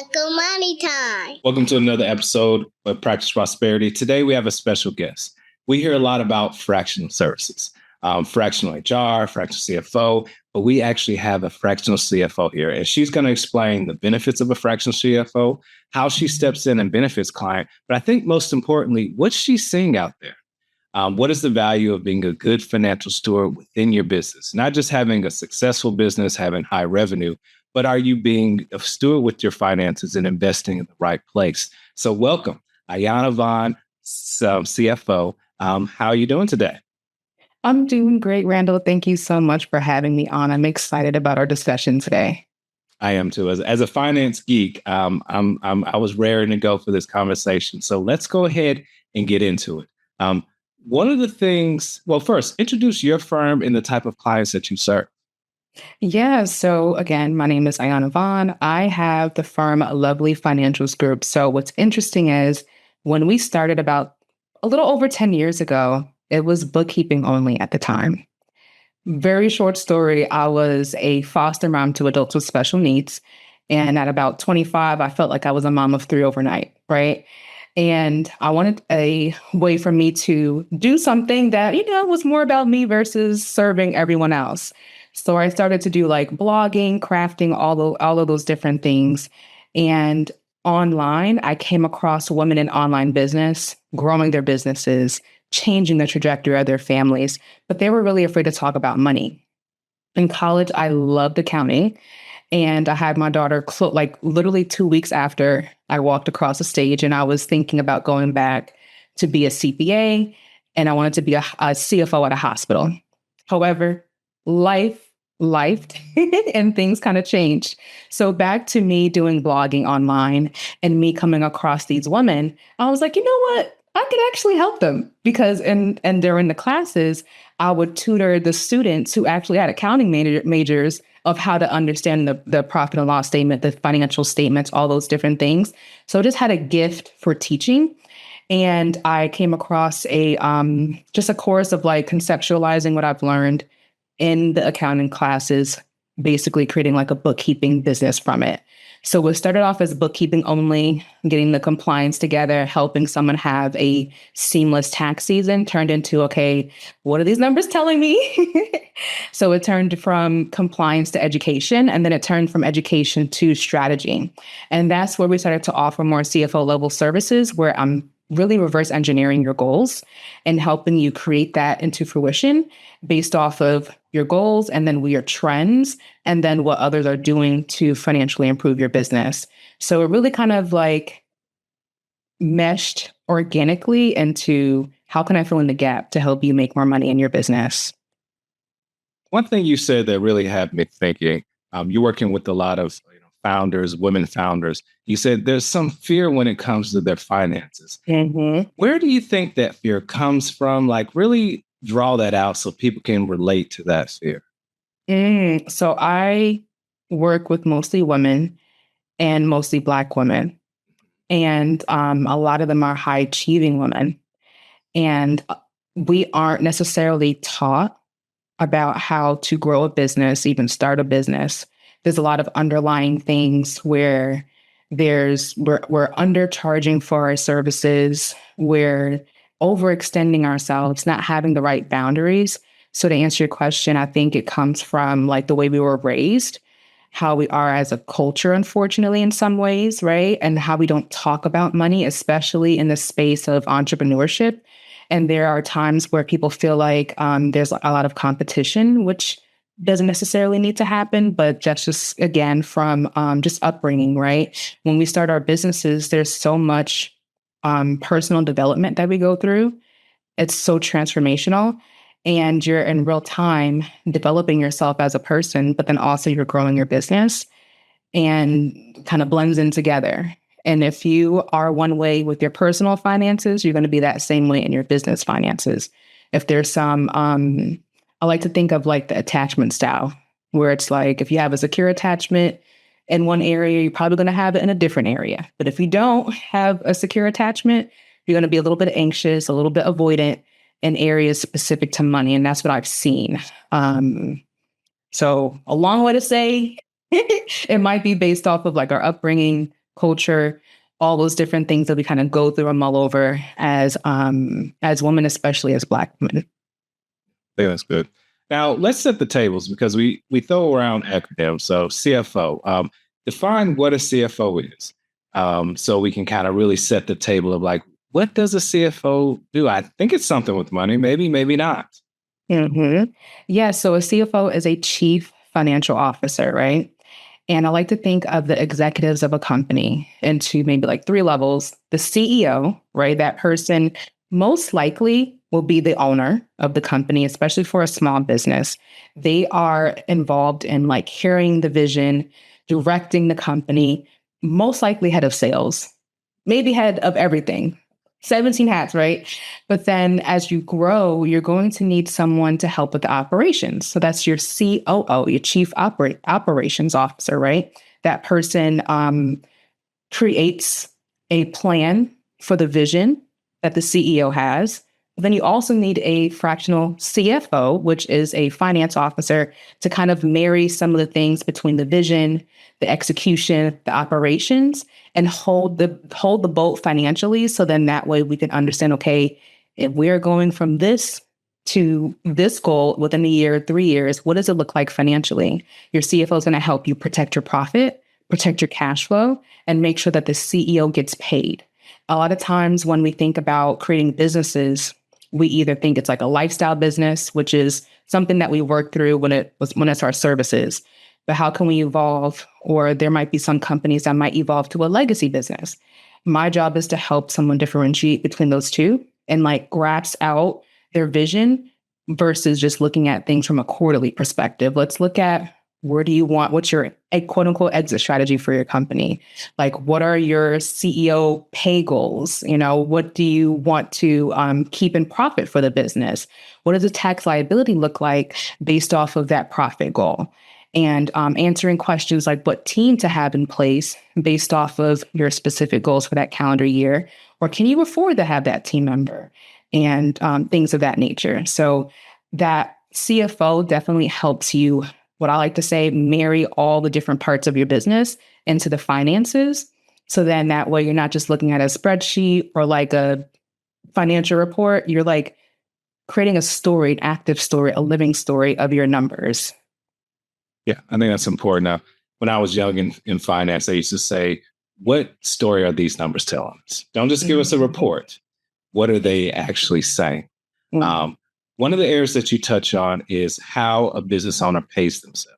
Circle Money Time. Welcome to another episode of Practice Prosperity. Today we have a special guest. We hear a lot about fractional services, fractional HR, fractional CFO, but we actually have a fractional CFO here, and she's going to explain the benefits of a fractional CFO, how she steps in and benefits client, but I think most importantly, what's she seeing out there? What is the value of being a good financial steward within your business? Not just having a successful business, having high revenue, but are you being a steward with your finances and investing in the right place? So welcome, Iyanna Vaughn, CFO. How are you doing today? I'm doing great, Randall. Thank you so much for having me on. I'm excited about our discussion today. I am too. As a finance geek, I was raring to go for this conversation. So let's go ahead and get into it. One of the things, well, first, introduce your firm and the type of clients that you serve. Yeah. So again, my name is Iyanna Vaughn. I have the firm Lovely Financials Group. So what's interesting is when we started about a little over 10 years ago, it was bookkeeping only at the time. Very short story. I was a foster mom to adults with special needs. And at about 25, I felt like I was a mom of three overnight, right? And I wanted a way for me to do something that, was more about me versus serving everyone else. So I started to do like blogging, crafting, all of those different things. And online, I came across women in online business, growing their businesses, changing the trajectory of their families, but they were really afraid to talk about money. In college, I loved accounting. And I had my daughter literally 2 weeks after I walked across the stage, and I was thinking about going back to be a CPA, and I wanted to be a CFO at a hospital. However, life and things kind of changed. So back to me doing blogging online and me coming across these women, I was like, you know what? I could actually help them because and during the classes, I would tutor the students who actually had accounting majors of how to understand the profit and loss statement, the financial statements, all those different things. So I just had a gift for teaching. And I came across just a course of like conceptualizing what I've learned in the accounting classes, basically creating like a bookkeeping business from it. So we started off as bookkeeping only, getting the compliance together, helping someone have a seamless tax season, turned into, okay, what are these numbers telling me? So it turned from compliance to education, and then it turned from education to strategy. And that's where we started to offer more CFO level services, where I'm really reverse engineering your goals and helping you create that into fruition based off of your goals and then your trends and then what others are doing to financially improve your business. So it really kind of like meshed organically into how can I fill in the gap to help you make more money in your business? One thing you said that really had me thinking, you're working with a lot of founders, women founders. You said there's some fear when it comes to their finances. Mm-hmm. Where do you think that fear comes from? Like really draw that out so people can relate to that fear. So I work with mostly women and mostly Black women. And a lot of them are high achieving women. And we aren't necessarily taught about how to grow a business, even start a business. There's a lot of underlying things where we're undercharging for our services, we're overextending ourselves, not having the right boundaries. So to answer your question, I think it comes from like the way we were raised, how we are as a culture, unfortunately, in some ways, right? And how we don't talk about money, especially in the space of entrepreneurship. And there are times where people feel like there's a lot of competition, which doesn't necessarily need to happen, but that's just, again, from just upbringing, right? When we start our businesses, there's so much personal development that we go through. It's so transformational. And you're in real time developing yourself as a person, but then also you're growing your business and kind of blends in together. And if you are one way with your personal finances, you're going to be that same way in your business finances. If there's some, I like to think of like the attachment style, where it's like if you have a secure attachment in one area, you're probably going to have it in a different area. But if you don't have a secure attachment, you're going to be a little bit anxious, a little bit avoidant in areas specific to money. And that's what I've seen. So a long way to say it might be based off of like our upbringing, culture, all those different things that we kind of go through and mull over as women, especially as Black women. I think that's good. Now let's set the tables because we throw around acronyms. So CFO, define what a CFO is, so we can kind of really set the table of like, what does a CFO do? I think it's something with money, maybe not. Yeah, so a CFO is a chief financial officer, right? And I like to think of the executives of a company into maybe like three levels. The CEO, right? That person most likely will be the owner of the company, especially for a small business. They are involved in like carrying the vision, directing the company, most likely head of sales, maybe head of everything. 17 hats, right? But then as you grow, you're going to need someone to help with the operations. So that's your COO, your chief operations officer, right? That person creates a plan for the vision that the CEO has. Then you also need a fractional CFO, which is a finance officer, to kind of marry some of the things between the vision, the execution, the operations, and hold the boat financially. So then that way we can understand, okay, if we're going from this to this goal within a year, 3 years, what does it look like financially? Your CFO is going to help you protect your profit, protect your cash flow, and make sure that the CEO gets paid. A lot of times when we think about creating businesses, we either think it's like a lifestyle business, which is something that we work through when it's our services. But how can we evolve? Or there might be some companies that might evolve to a legacy business. My job is to help someone differentiate between those two and like grasp out their vision versus just looking at things from a quarterly perspective. Let's look at what's your a quote unquote exit strategy for your company? Like, what are your CEO pay goals? What do you want to keep in profit for the business? What does the tax liability look like based off of that profit goal? And answering questions like what team to have in place based off of your specific goals for that calendar year, or can you afford to have that team member and things of that nature. So that CFO definitely helps you, what I like to say, marry all the different parts of your business into the finances. So then that way you're not just looking at a spreadsheet or like a financial report, you're like creating a story, an active story, a living story of your numbers. Yeah, I think that's important. Now, when I was young in finance, I used to say, what story are these numbers telling us? Don't just give us a report. What are they actually saying? Mm-hmm. One of the areas that you touch on is how a business owner pays themselves.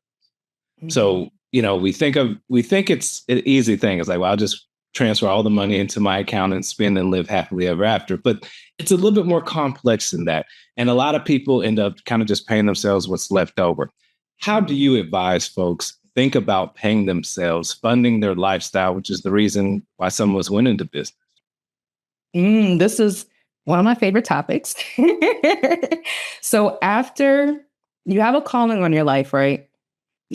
So, we think it's an easy thing. It's like, well, I'll just transfer all the money into my account and spend and live happily ever after. But it's a little bit more complex than that. And a lot of people end up kind of just paying themselves what's left over. How do you advise folks think about paying themselves, funding their lifestyle, which is the reason why some of us went into business? This is one of my favorite topics. So after you have a calling on your life, right?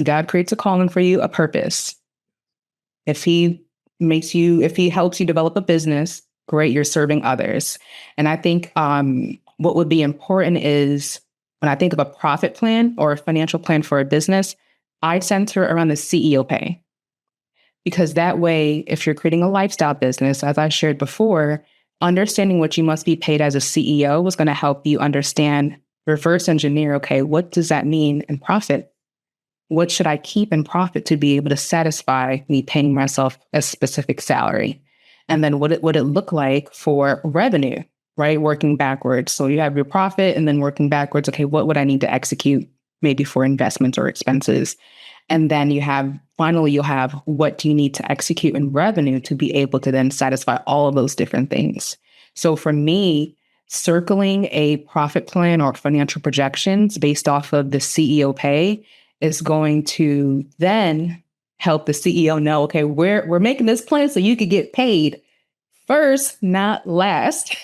God creates a calling for you, a purpose. If he helps you develop a business, great, you're serving others. And I think what would be important is when I think of a profit plan or a financial plan for a business, I center around the CEO pay. Because that way, if you're creating a lifestyle business, as I shared before, understanding what you must be paid as a CEO was going to help you understand, reverse engineer, okay, what does that mean in profit? What should I keep in profit to be able to satisfy me paying myself a specific salary? And then what it look like for revenue, right? Working backwards. So you have your profit and then working backwards. Okay, what would I need to execute maybe for investments or expenses? And then you'll have what do you need to execute in revenue to be able to then satisfy all of those different things. So for me, circling a profit plan or financial projections based off of the CEO pay is going to then help the CEO know, okay, we're making this plan so you could get paid first, not last.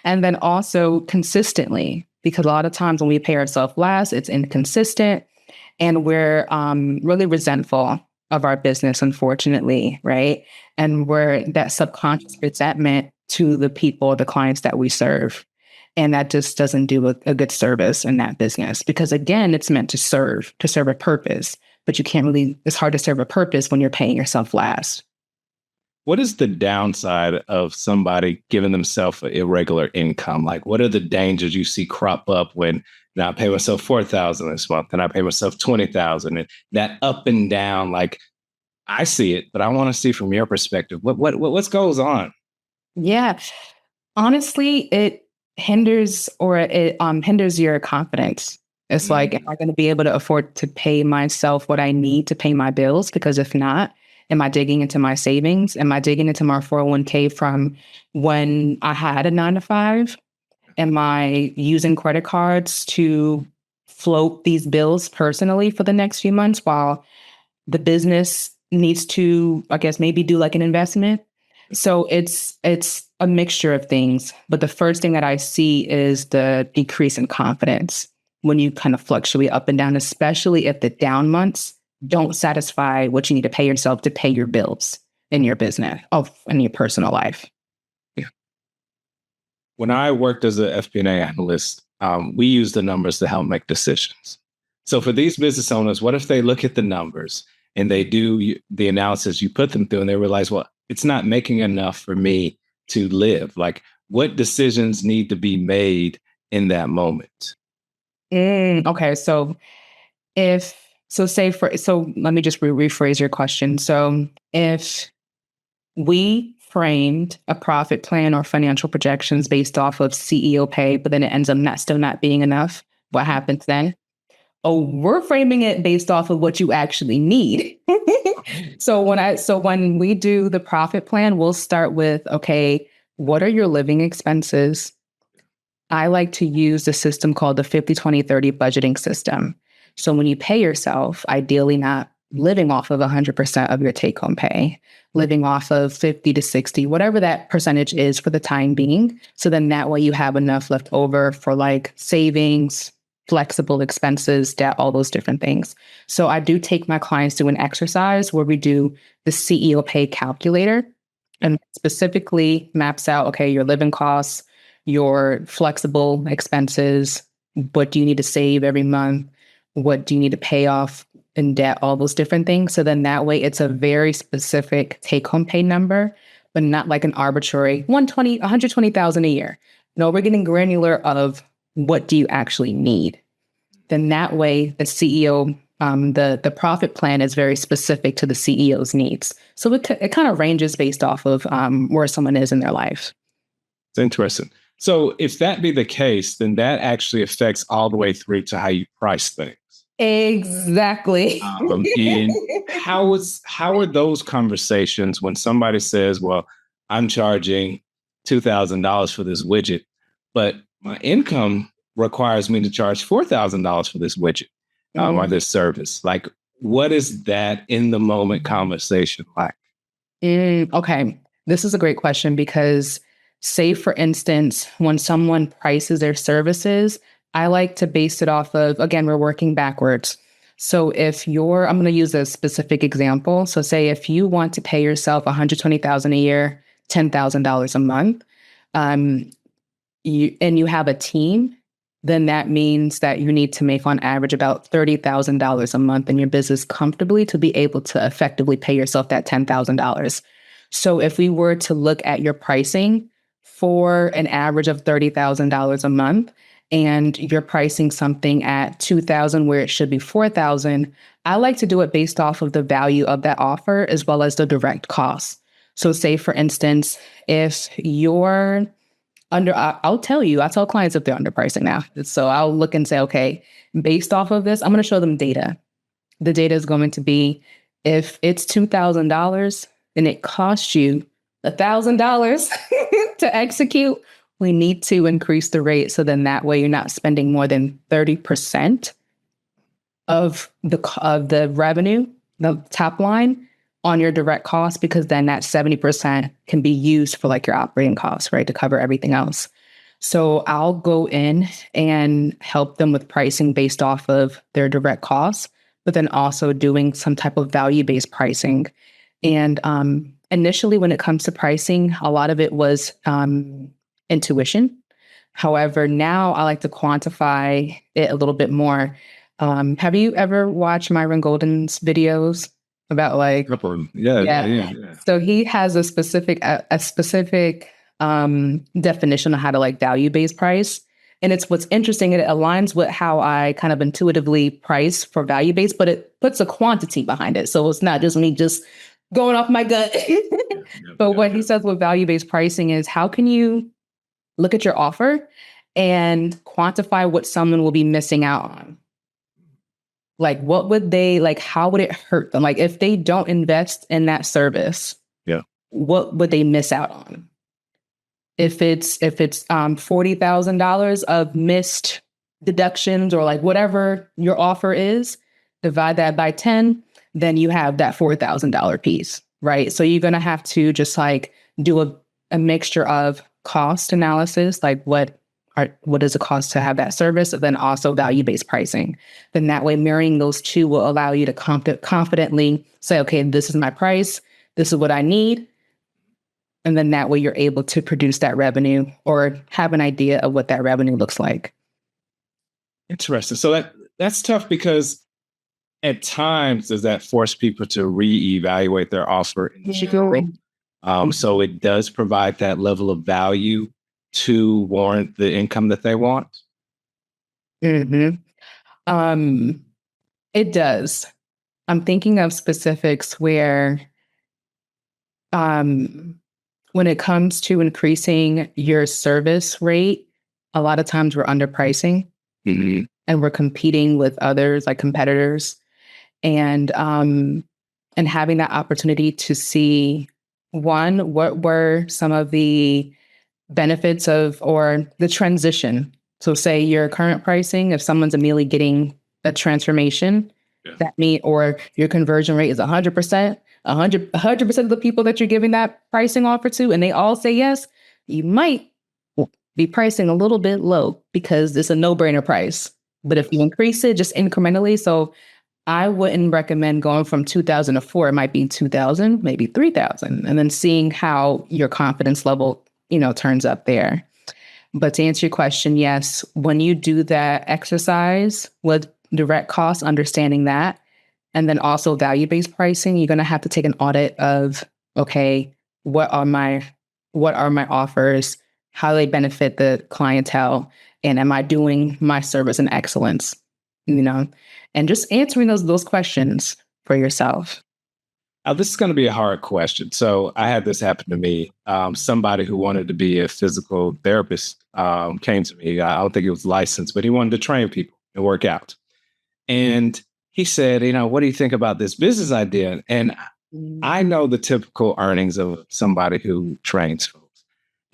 And then also consistently, because a lot of times when we pay ourselves last, it's inconsistent and we're really resentful of our business, unfortunately, right? And we're that subconscious resentment to the people, the clients that we serve. And that just doesn't do a good service in that business because, again, it's meant to serve a purpose. But it's hard to serve a purpose when you're paying yourself last. What is the downside of somebody giving themselves an irregular income? Like, what are the dangers you see crop up when now I pay myself 4,000 this month and I pay myself 20,000 and that up and down? Like, I see it, but I want to see from your perspective what goes on. Yeah. Honestly, it hinders your confidence. It's like, am Mm, I going to be able to afford to pay myself what I need to pay my bills? Because if not, am I digging into my savings? Am I digging into my 401k from when I had a 9 to 5? Am I using credit cards to float these bills personally for the next few months while the business needs to, I guess, maybe do like an investment? So it's a mixture of things. But the first thing that I see is the decrease in confidence when you kind of fluctuate up and down, especially if the down months don't satisfy what you need to pay yourself to pay your bills in your business, in your personal life. yeah. When I worked as an FP&A analyst, we use the numbers to help make decisions. So for these business owners, what if they look at the numbers and they do the analysis you put them through and they realize, well, it's not making enough for me to live? Like, what decisions need to be made in that moment? Okay, so if so, say for so let me just rephrase your question. So if we framed a profit plan or financial projections based off of CEO pay, but then it ends up still not being enough, what happens then? Oh, we're framing it based off of what you actually need. So when we do the profit plan, we'll start with, okay, what are your living expenses? I like to use the system called the 50/20/30 budgeting system. So when you pay yourself, ideally not living off of 100% of your take home pay, living off of 50 to 60, whatever that percentage is for the time being. So then that way you have enough left over for like savings, flexible expenses, debt, all those different things. So I do take my clients through an exercise where we do the CEO pay calculator and specifically maps out, okay, your living costs, your flexible expenses, what do you need to save every month, what do you need to pay off in debt, all those different things. So then that way it's a very specific take home pay number, but not like an arbitrary 120,000 a year. No, we're getting granular of what do you actually need. Then that way the CEO, the profit plan is very specific to the CEO's needs. So it kind of ranges based off of where someone is in their life. It's interesting. So if that be the case, then that actually affects all the way through to how you price things. Exactly. And how are those conversations when somebody says, "Well, I'm charging $2,000 for this widget, but my income requires me to charge $4,000 for this widget or this service"? Like, what is that in the moment conversation like? Okay. This is a great question because, say, for instance, when someone prices their services, I like to base it off of, again, we're working backwards. So I'm going to use a specific example. So say if you want to pay yourself 120,000 a year, $10,000 a month, um, you have a team, then that means that you need to make on average about $30,000 a month in your business comfortably to be able to effectively pay yourself that $10,000. So if we were to look at your pricing for an average of $30,000 a month, and you're pricing something at 2,000 where it should be 4,000, I like to do it based off of the value of that offer as well as the direct costs. So say for instance, if you're I'll tell you, I tell clients if they're underpricing now. So I'll look and say, okay, based off of this, I'm going to show them data. The data is going to be if it's $2,000 and it costs you $1,000 to execute, we need to increase the rate. So then that way you're not spending more than 30% of the revenue, the top line on your direct costs, because then that 70% can be used for like your operating costs, right? To cover everything else. So I'll go in and help them with pricing based off of their direct costs, but then also doing some type of value-based pricing. And initially, when it comes to pricing, a lot of it was intuition. However, now I like to quantify it a little bit more. Have you ever watched Myron Golden's videos? about like, yeah. So he has a specific definition of how to like value-based price. And it's what's interesting, it aligns with how I kind of intuitively price for value-based, but it puts a quantity behind it. So it's not just me just going off my gut. But what he says with value-based pricing is how can you look at your offer and quantify what someone will be missing out on? Like, what would they like? How would it hurt them? Like, if they don't invest in that service, what would they miss out on? If it's $40,000 of missed deductions or like whatever your offer is, divide that by 10, then you have that $4,000 piece, right? So you're gonna have to just like do a mixture of cost analysis, like what does it cost to have that service, and then also value-based pricing. Then that way, marrying those two will allow you to confidently say, okay, this is my price, this is what I need. And then that way you're able to produce that revenue or have an idea of what that revenue looks like. Interesting. So that's tough because at times does that force people to reevaluate their offer in general? So it does provide that level of value to warrant the income that they want? Mm-hmm. It does. I'm thinking of specifics where when it comes to increasing your service rate, a lot of times we're underpricing and we're competing with others like competitors, and having that opportunity to see what were some of the benefits of or the transition. So say your current pricing, if someone's immediately getting a transformation, that mean, or your conversion rate is 100%, 100% of the people that you're giving that pricing offer to, and they all say yes, you might be pricing a little bit low because it's a no-brainer price. But if you increase it just incrementally, so I wouldn't recommend going from 2,000 to 4. It might be 2,000, maybe 3,000, and then seeing how your confidence level, turns up there. But to answer your question, yes, when you do that exercise with direct costs, understanding that, and then also value-based pricing, you're going to have to take an audit of, okay, what are my offers? How do they benefit the clientele? And am I doing my service in excellence? And just answering those questions for yourself. This is going to be a hard question. So I had this happen to me. Somebody who wanted to be a physical therapist came to me. I don't think he was licensed, but he wanted to train people and work out. And he said, what do you think about this business idea? And I know the typical earnings of somebody who trains folks.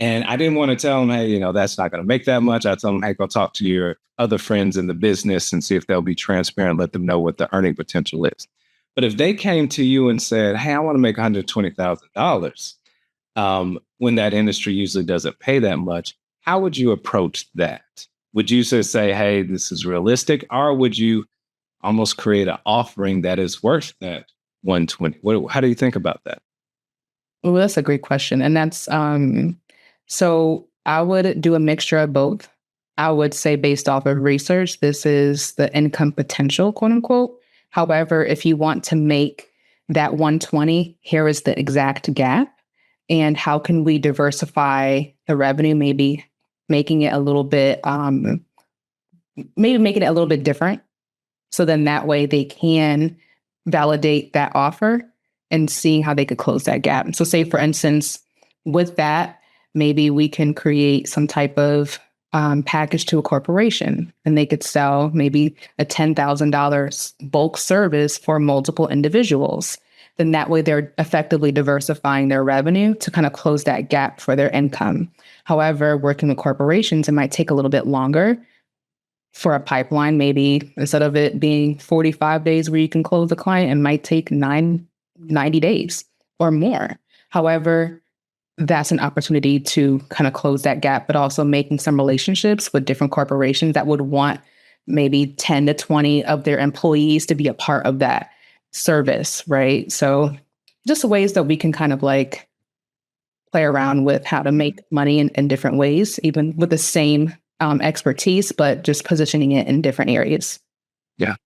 And I didn't want to tell him, hey, that's not going to make that much. I told him, hey, go talk to your other friends in the business and see if they'll be transparent, let them know what the earning potential is. But if they came to you and said, hey, I want to make $120,000, when that industry usually doesn't pay that much, how would you approach that? Would you just say, hey, this is realistic? Or would you almost create an offering that is worth that 120? How do you think about that? Well, that's a great question. And that's, so I would do a mixture of both. I would say based off of research, this is the income potential, quote unquote. However, if you want to make that 120, here is the exact gap. And how can we diversify the revenue, maybe making it a little bit, different. So then that way they can validate that offer and seeing how they could close that gap. So say, for instance, with that, maybe we can create some type of package to a corporation, and they could sell maybe a $10,000 bulk service for multiple individuals. Then that way they're effectively diversifying their revenue to kind of close that gap for their income. However, working with corporations, it might take a little bit longer for a pipeline. Maybe instead of it being 45 days where you can close the client, it might take 90 days or more. However, that's an opportunity to kind of close that gap, but also making some relationships with different corporations that would want maybe 10 to 20 of their employees to be a part of that service, right? So just ways that we can kind of like play around with how to make money in different ways, even with the same expertise, but just positioning it in different areas. Yeah.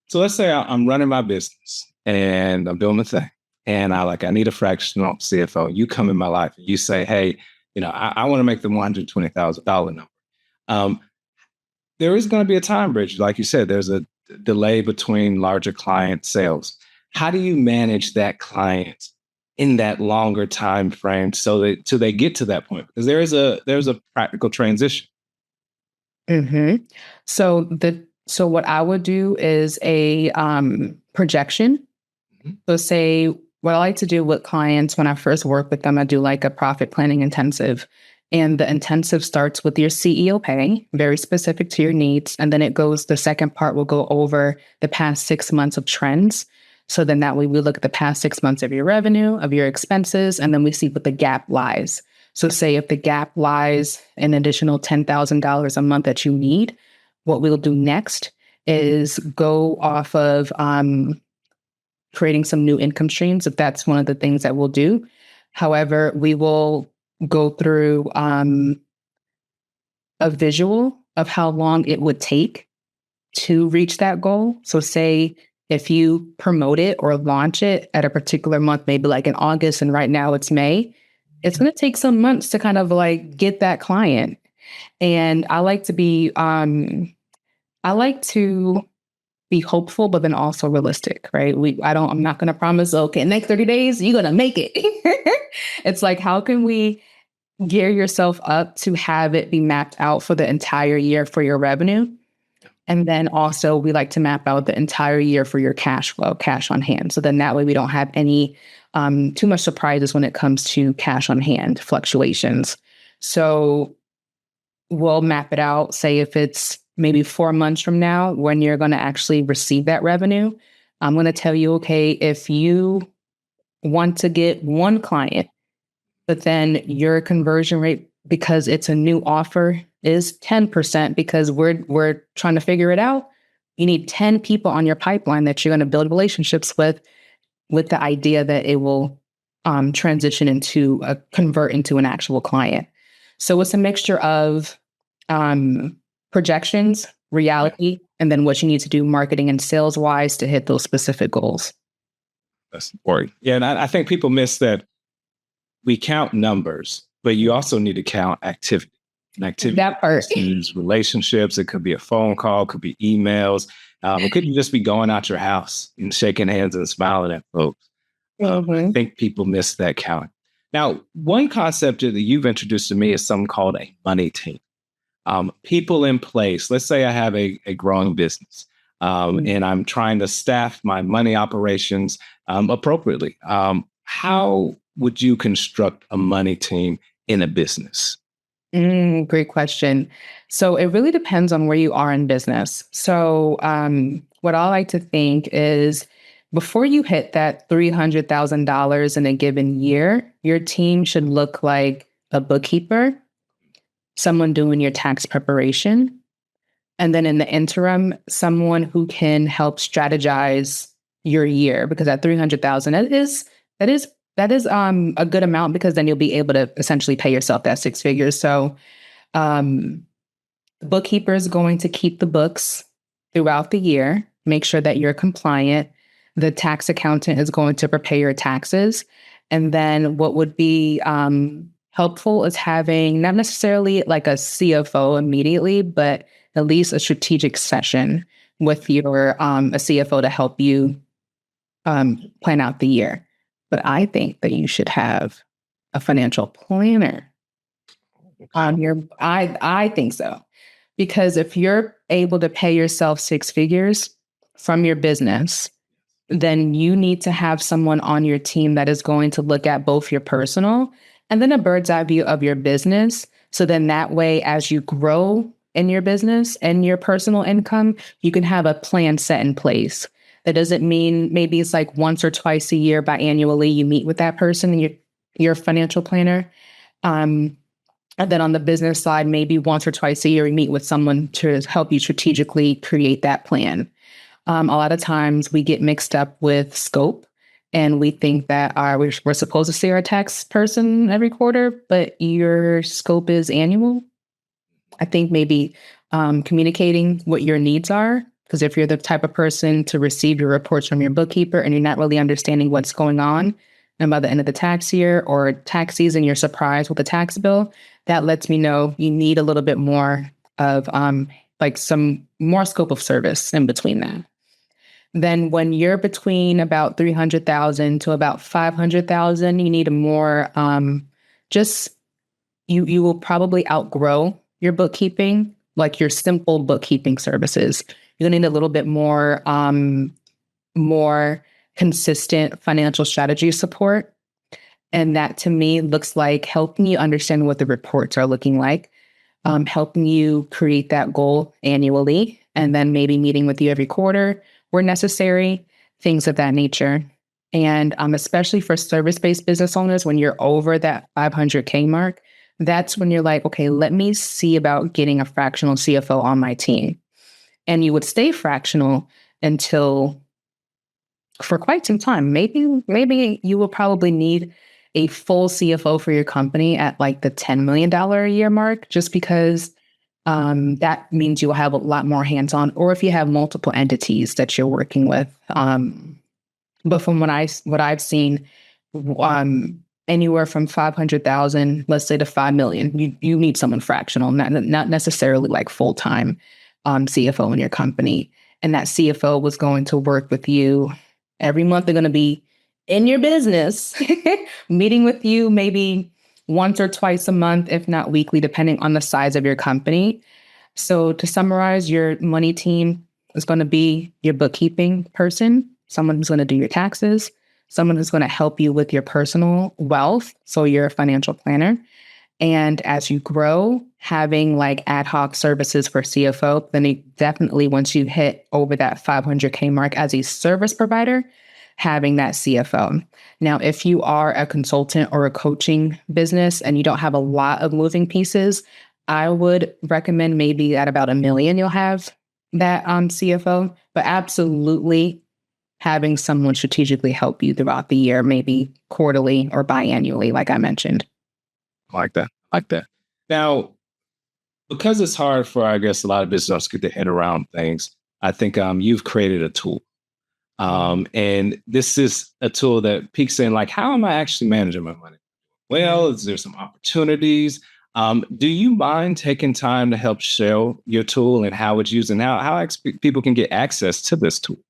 So let's say I'm running my business and I'm doing my thing. And I need a fractional CFO. You come in my life and you say, hey, I want to make the $120,000 number. Um, there is going to be a time bridge. Like you said, there's a delay between larger client sales. How do you manage that client in that longer time frame so that till they get to that point? Because there's a practical transition. hmm So what I would do is a projection. Mhm. So say what I like to do with clients when I first work with them, I do like a profit planning intensive. And the intensive starts with your CEO pay, very specific to your needs. And then the second part will go over the past 6 months of trends. So then that way we look at the past 6 months of your revenue, of your expenses, and then we see what the gap lies. So say if the gap lies an additional $10,000 a month that you need, what we'll do next is go off of creating some new income streams, if that's one of the things that we'll do. However, we will go through a visual of how long it would take to reach that goal. So, say if you promote it or launch it at a particular month, maybe like in August, and right now it's May, it's going to take some months to kind of like get that client. And I like to be hopeful, but then also realistic, right? I'm not going to promise, okay, next 30 days, you're going to make it. It's like, how can we gear yourself up to have it be mapped out for the entire year for your revenue? And then also we like to map out the entire year for your cash flow, cash on hand. So then that way we don't have any too much surprises when it comes to cash on hand fluctuations. So we'll map it out, say if it's maybe 4 months from now when you're going to actually receive that revenue. I'm going to tell you, okay, if you want to get one client, but then your conversion rate, because it's a new offer, is 10% because we're trying to figure it out. You need 10 people on your pipeline that you're going to build relationships with the idea that it will transition convert into an actual client. So it's a mixture of projections, reality, and then what you need to do marketing and sales wise to hit those specific goals. That's important. Yeah, and I think people miss that we count numbers, but you also need to count activity. And activity That part. is relationships. It could be a phone call, could be emails. It could just be going out your house and shaking hands and smiling at folks. I think people miss that count. Now, one concept that you've introduced to me is something called a money team. People in place. Let's say I have a growing business and I'm trying to staff my money operations appropriately. How would you construct a money team in a business? Great question. So it really depends on where you are in business. So what I like to think is before you hit that $300,000 in a given year, your team should look like a bookkeeper, someone doing your tax preparation, and then in the interim, someone who can help strategize your year, because at 300,000, that is a good amount, because then you'll be able to essentially pay yourself that six figures. So um the bookkeeper is going to keep the books throughout the year, make sure that you're compliant. The tax accountant is going to prepare your taxes. And then what would be helpful is having not necessarily like a CFO immediately, but at least a strategic session with your a CFO to help you plan out the year. But I think that you should have a financial planner on your. I think so, because if you're able to pay yourself six figures from your business, then you need to have someone on your team that is going to look at both your personal and then a bird's eye view of your business. So then that way, as you grow in your business and your personal income, you can have a plan set in place. That doesn't mean maybe it's like once or twice a year biannually you meet with that person and your financial planner. And then on the business side, maybe once or twice a year, you meet with someone to help you strategically create that plan. A lot of times we get mixed up with scope, and we think that we're supposed to see our tax person every quarter, but your scope is annual. I think maybe communicating what your needs are, Because if you're the type of person to receive your reports from your bookkeeper and you're not really understanding what's going on, and by the end of the tax year or tax season, you're surprised with a tax bill, that lets me know you need a little bit more of like some more scope of service in between that. Then when you're between about 300,000 to about 500,000, you need a more just you will probably outgrow your bookkeeping, like your simple bookkeeping services. You're gonna need a little bit more consistent financial strategy support. And that to me looks like helping you understand what the reports are looking like, helping you create that goal annually, and then maybe meeting with you every quarter where necessary, things of that nature. And especially for service-based business owners, when you're over that 500K mark, that's when you're like, okay, let me see about getting a fractional CFO on my team. And you would stay fractional until for quite some time. Maybe you will probably need a full CFO for your company at like the $10 million a year mark, just because that means you will have a lot more hands-on, or if you have multiple entities that you're working with. But from what I've seen, anywhere from 500,000, let's say, to 5 million, you need someone fractional, not necessarily like full-time CFO in your company. And that CFO was going to work with you every month. They're going to be in your business, meeting with you maybe once or twice a month, if not weekly, depending on the size of your company. So to summarize, your money team is going to be your bookkeeping person, someone who's going to do your taxes, someone who's going to help you with your personal wealth, so you're a financial planner. And as you grow, having like ad hoc services for CFO, then definitely once you hit over that 500K mark as a service provider, having that CFO. Now, if you are a consultant or a coaching business and you don't have a lot of moving pieces, I would recommend maybe at about $1 million, you'll have that CFO, but absolutely having someone strategically help you throughout the year, maybe quarterly or biannually, like I mentioned. Like that. Like that. Now, because it's hard for, I guess, a lot of business owners to get their head around things, I think you've created a tool. And this is a tool that peeks in like, how am I actually managing my money? Well, is there some opportunities? Do you mind taking time to help show your tool and how it's used and how people can get access to this tool?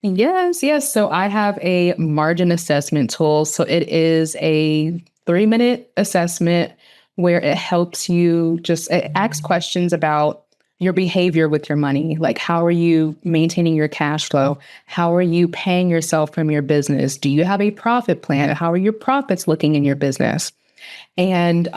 Yes. So I have a margin assessment tool. So it is a 3-minute assessment where it helps you it asks questions about your behavior with your money. Like, how are you maintaining your cash flow? How are you paying yourself from your business? Do you have a profit plan? How are your profits looking in your business? And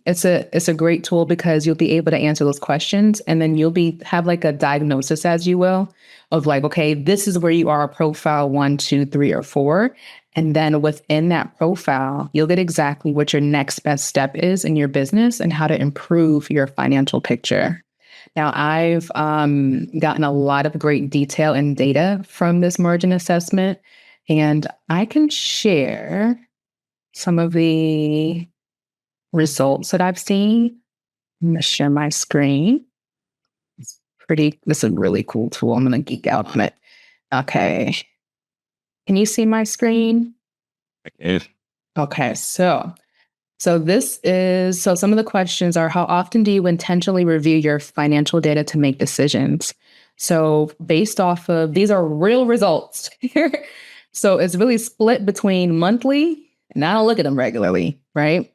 it's a great tool because you'll be able to answer those questions, and then have like a diagnosis, as you will, of like, okay, this is where you are, profile 1, 2, 3, or 4. And then within that profile, you'll get exactly what your next best step is in your business and how to improve your financial picture. Now, I've gotten a lot of great detail and data from this margin assessment, and I can share some of the results that I've seen. I'm going to share my screen. This is a really cool tool. I'm going to geek out on it. Okay. Can you see my screen? Okay. Okay. So some of the questions are, how often do you intentionally review your financial data to make decisions? So based off of, these are real results. So it's really split between monthly, and I don't look at them regularly, right?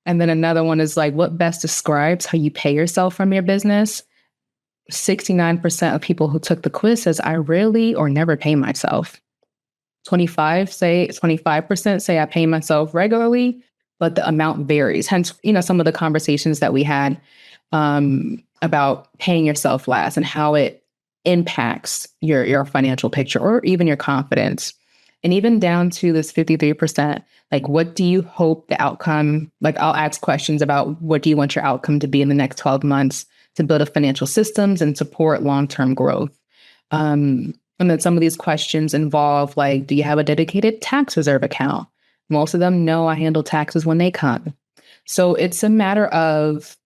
And then another one is like, what best describes how you pay yourself from your business? 69% of people who took the quiz says, I rarely or never pay myself. 25% say I pay myself regularly, but the amount varies. Hence, some of the conversations that we had about paying yourself last and how it impacts your financial picture or even your confidence. And even down to this 53%, like, what do you hope the outcome, like, I'll ask questions about what do you want your outcome to be in the next 12 months to build a financial systems and support long-term growth. And then some of these questions involve, like, do you have a dedicated tax reserve account? Most of them, no, I handle taxes when they come. So it's a matter of,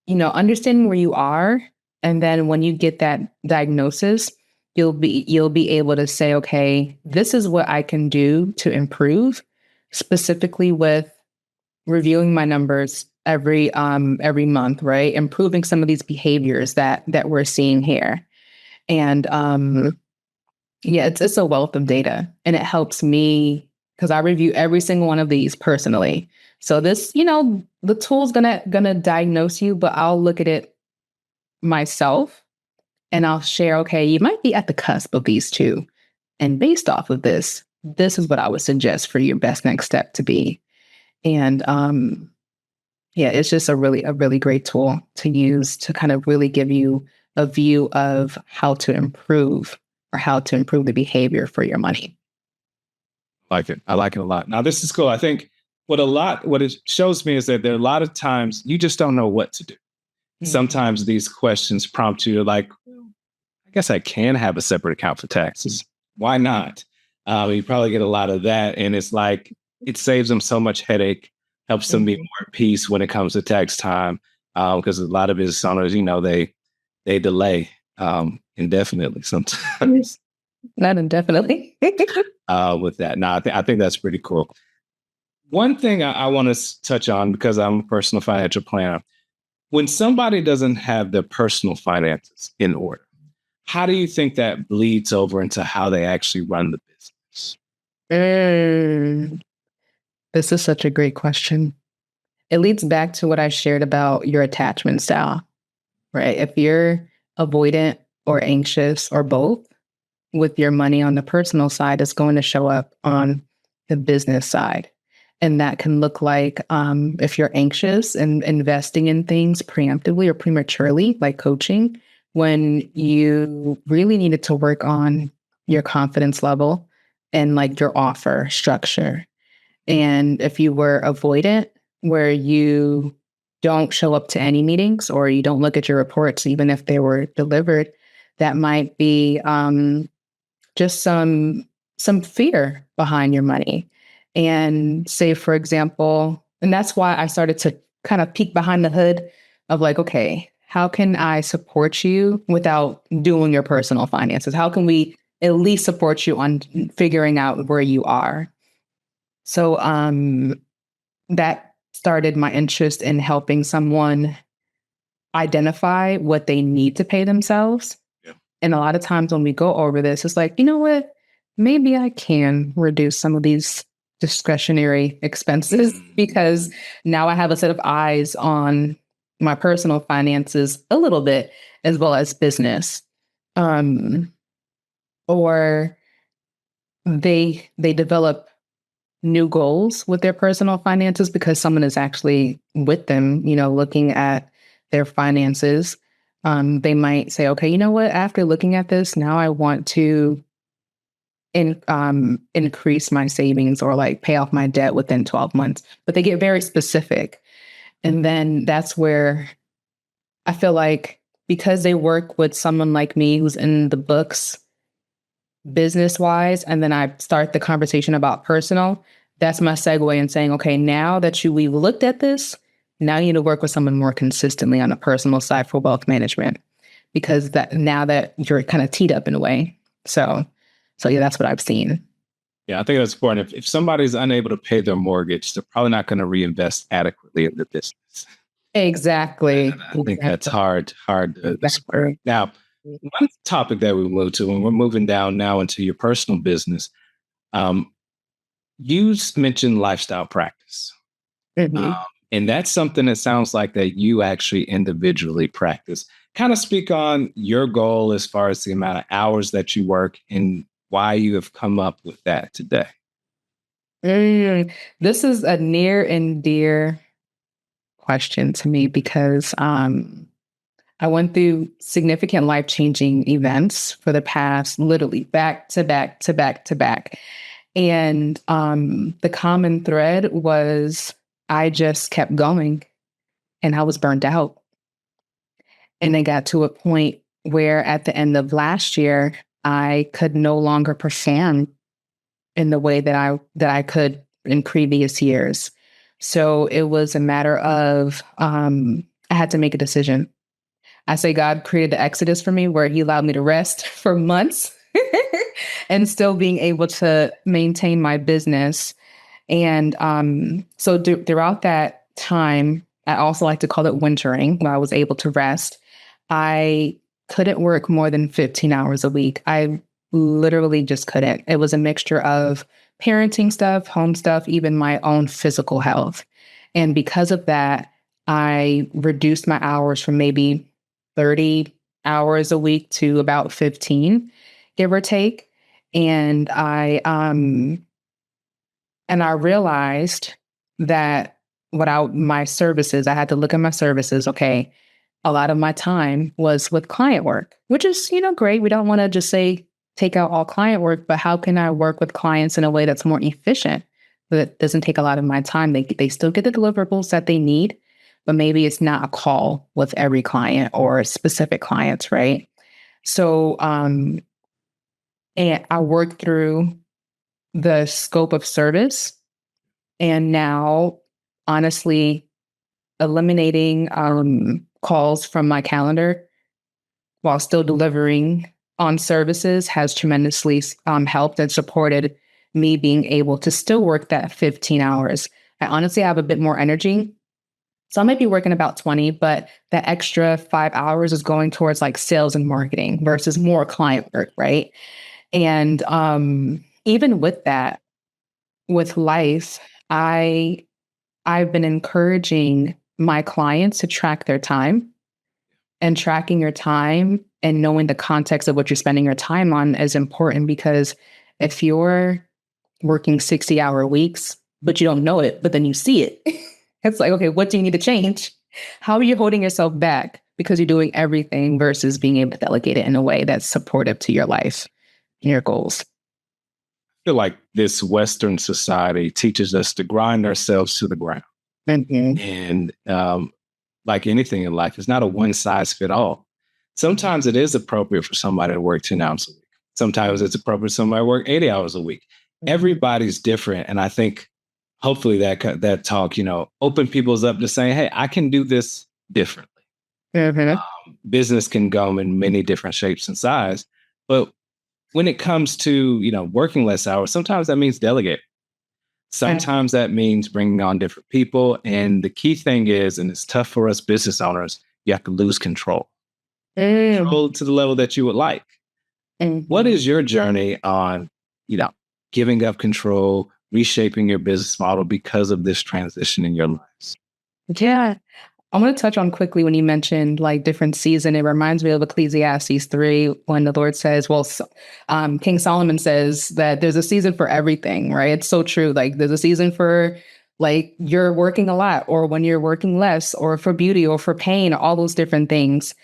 understanding where you are And then when you get that diagnosis, you'll be able to say, okay, this is what I can do to improve, specifically with reviewing my numbers every month, right? Improving some of these behaviors that we're seeing here. And yeah, it's a wealth of data, and it helps me because I review every single one of these personally. So this, the tool's gonna diagnose you, but I'll look at it myself and I'll share, okay, you might be at the cusp of these two. And based off of this, this is what I would suggest for your best next step to be. And yeah, it's just a really great tool to use to kind of really give you a view of how to improve or how to improve the behavior for your money. Like it. I like it a lot. Now, this is cool. I think what it shows me is that there are a lot of times you just don't know what to do. Sometimes these questions prompt you like, I guess I can have a separate account for taxes. Why not? You probably get a lot of that. And it's like, it saves them so much headache, helps them be more at peace when it comes to tax time. Because a lot of business owners, they delay indefinitely sometimes. Not indefinitely. With that. Now, I think that's pretty cool. One thing I want to touch on, because I'm a personal financial planner, when somebody doesn't have their personal finances in order, how do you think that bleeds over into how they actually run the business? This is such a great question. It leads back to what I shared about your attachment style, right? If you're avoidant or anxious or both with your money on the personal side, it's going to show up on the business side. And that can look like if you're anxious and investing in things preemptively or prematurely, like coaching, when you really needed to work on your confidence level and like your offer structure. And if you were avoidant, where you don't show up to any meetings or you don't look at your reports, even if they were delivered, that might be just some fear behind your money. And say, for example, and that's why I started to kind of peek behind the hood of like, okay, how can I support you without doing your personal finances? How can we at least support you on figuring out where you are? So that started my interest in helping someone identify what they need to pay themselves. Yeah. And a lot of times when we go over this, it's like, you know what? Maybe I can reduce some of these discretionary expenses because now I have a set of eyes on my personal finances a little bit as well as business. Or they develop new goals with their personal finances because someone is actually with them, looking at their finances. They might say, okay, you know what? After looking at this, now I want to increase my savings or like pay off my debt within 12 months. But they get very specific. And then that's where I feel like because they work with someone like me who's in the books business wise, and then I start the conversation about personal, that's my segue in saying, okay, now that we've looked at this, now you need to work with someone more consistently on the personal side for wealth management, because that now that you're kind of teed up in a way. So yeah, that's what I've seen. Yeah, I think that's important. If somebody's unable to pay their mortgage, they're probably not going to reinvest adequately in the business. Exactly. And I think that's hard to square. Exactly. Now, one topic that we moved to, and we're moving down now into your personal business, you mentioned lifestyle practice. Mhm. And that's something that sounds like that you actually individually practice. Kind of speak on your goal as far as the amount of hours that you work and why you have come up with that today. This is a near and dear question to me because I went through significant life-changing events for the past, literally back to back to back to back. And the common thread was I just kept going and I was burned out. And it got to a point where at the end of last year, I could no longer perform in the way that I could in previous years. So it was a matter of I had to make a decision. I say God created the Exodus for me where he allowed me to rest for months and still being able to maintain my business. And so throughout that time, I also like to call it wintering, when I was able to rest. I couldn't work more than 15 hours a week. I literally just couldn't. It was a mixture of parenting stuff, home stuff, even my own physical health. And because of that, I reduced my hours from maybe 30 hours a week to about 15, give or take. And I realized that without my services, I had to look at my services. Okay, a lot of my time was with client work, which is, great. We don't want to just say take out all client work, but how can I work with clients in a way that's more efficient, that doesn't take a lot of my time? They still get the deliverables that they need, but maybe it's not a call with every client or specific clients, right? So, and I worked through the scope of service, and now, honestly, eliminating calls from my calendar while still delivering on services has tremendously helped and supported me being able to still work that 15 hours. I honestly have a bit more energy. So I might be working about 20, but the extra 5 hours is going towards like sales and marketing versus more client work, right? And even with that, with life, I've been encouraging my clients to track their time, and tracking your time and knowing the context of what you're spending your time on is important, because if you're working 60-hour weeks, but you don't know it, but then you see it, it's like, okay, what do you need to change? How are you holding yourself back because you're doing everything versus being able to delegate it in a way that's supportive to your life and your goals? I feel like this Western society teaches us to grind ourselves to the ground. Mm-hmm. And like anything in life, it's not a one size fit all. Sometimes it is appropriate for somebody to work 10 hours a week. Sometimes it's appropriate for somebody to work 80 hours a week. Everybody's different. And I think hopefully that talk, open people's up to saying, hey, I can do this differently. Mm-hmm. Business can go in many different shapes and sizes. But when it comes to, working less hours, sometimes that means delegate. Sometimes that means bringing on different people. And the key thing is, and it's tough for us business owners, you have to lose control. Control to the level that you would like. What is your journey on, giving up control, reshaping your business model because of this transition in your lives? Yeah. I want to touch on quickly when you mentioned like different season. It reminds me of Ecclesiastes 3 when the Lord says, King Solomon says that there's a season for everything, right? It's so true. Like there's a season for like you're working a lot, or when you're working less, or for beauty or for pain, all those different things.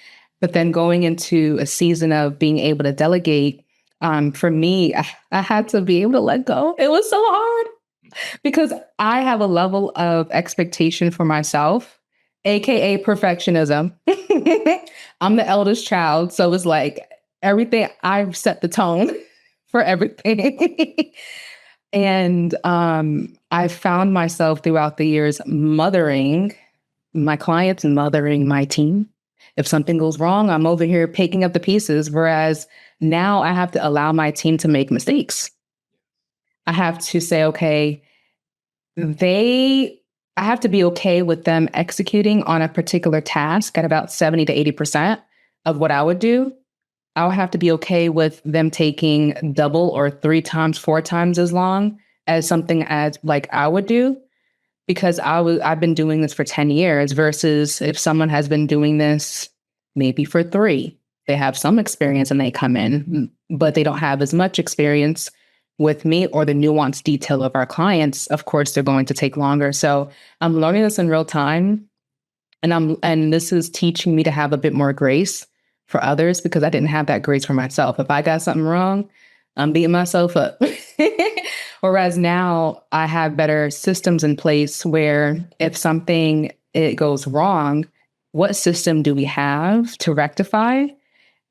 But then going into a season of being able to delegate, for me, I had to be able to let go. It was so hard because I have a level of expectation for myself, AKA perfectionism. I'm the eldest child. So it's like everything, I've set the tone for everything. And I found myself throughout the years mothering my clients and mothering my team. If something goes wrong, I'm over here picking up the pieces. Whereas now I have to allow my team to make mistakes. I have to say, okay, I have to be okay with them executing on a particular task at about 70 to 80% of what I would do. I'll have to be okay with them taking double or 3 times, 4 times as long as something as like I would do, because I've been doing this for 10 years versus if someone has been doing this maybe for 3. They have some experience and they come in, but they don't have as much experience with me or the nuanced detail of our clients. Of course, they're going to take longer. So I'm learning this in real time. And this is teaching me to have a bit more grace for others, because I didn't have that grace for myself. If I got something wrong, I'm beating myself up. Whereas now I have better systems in place where if something it goes wrong, what system do we have to rectify?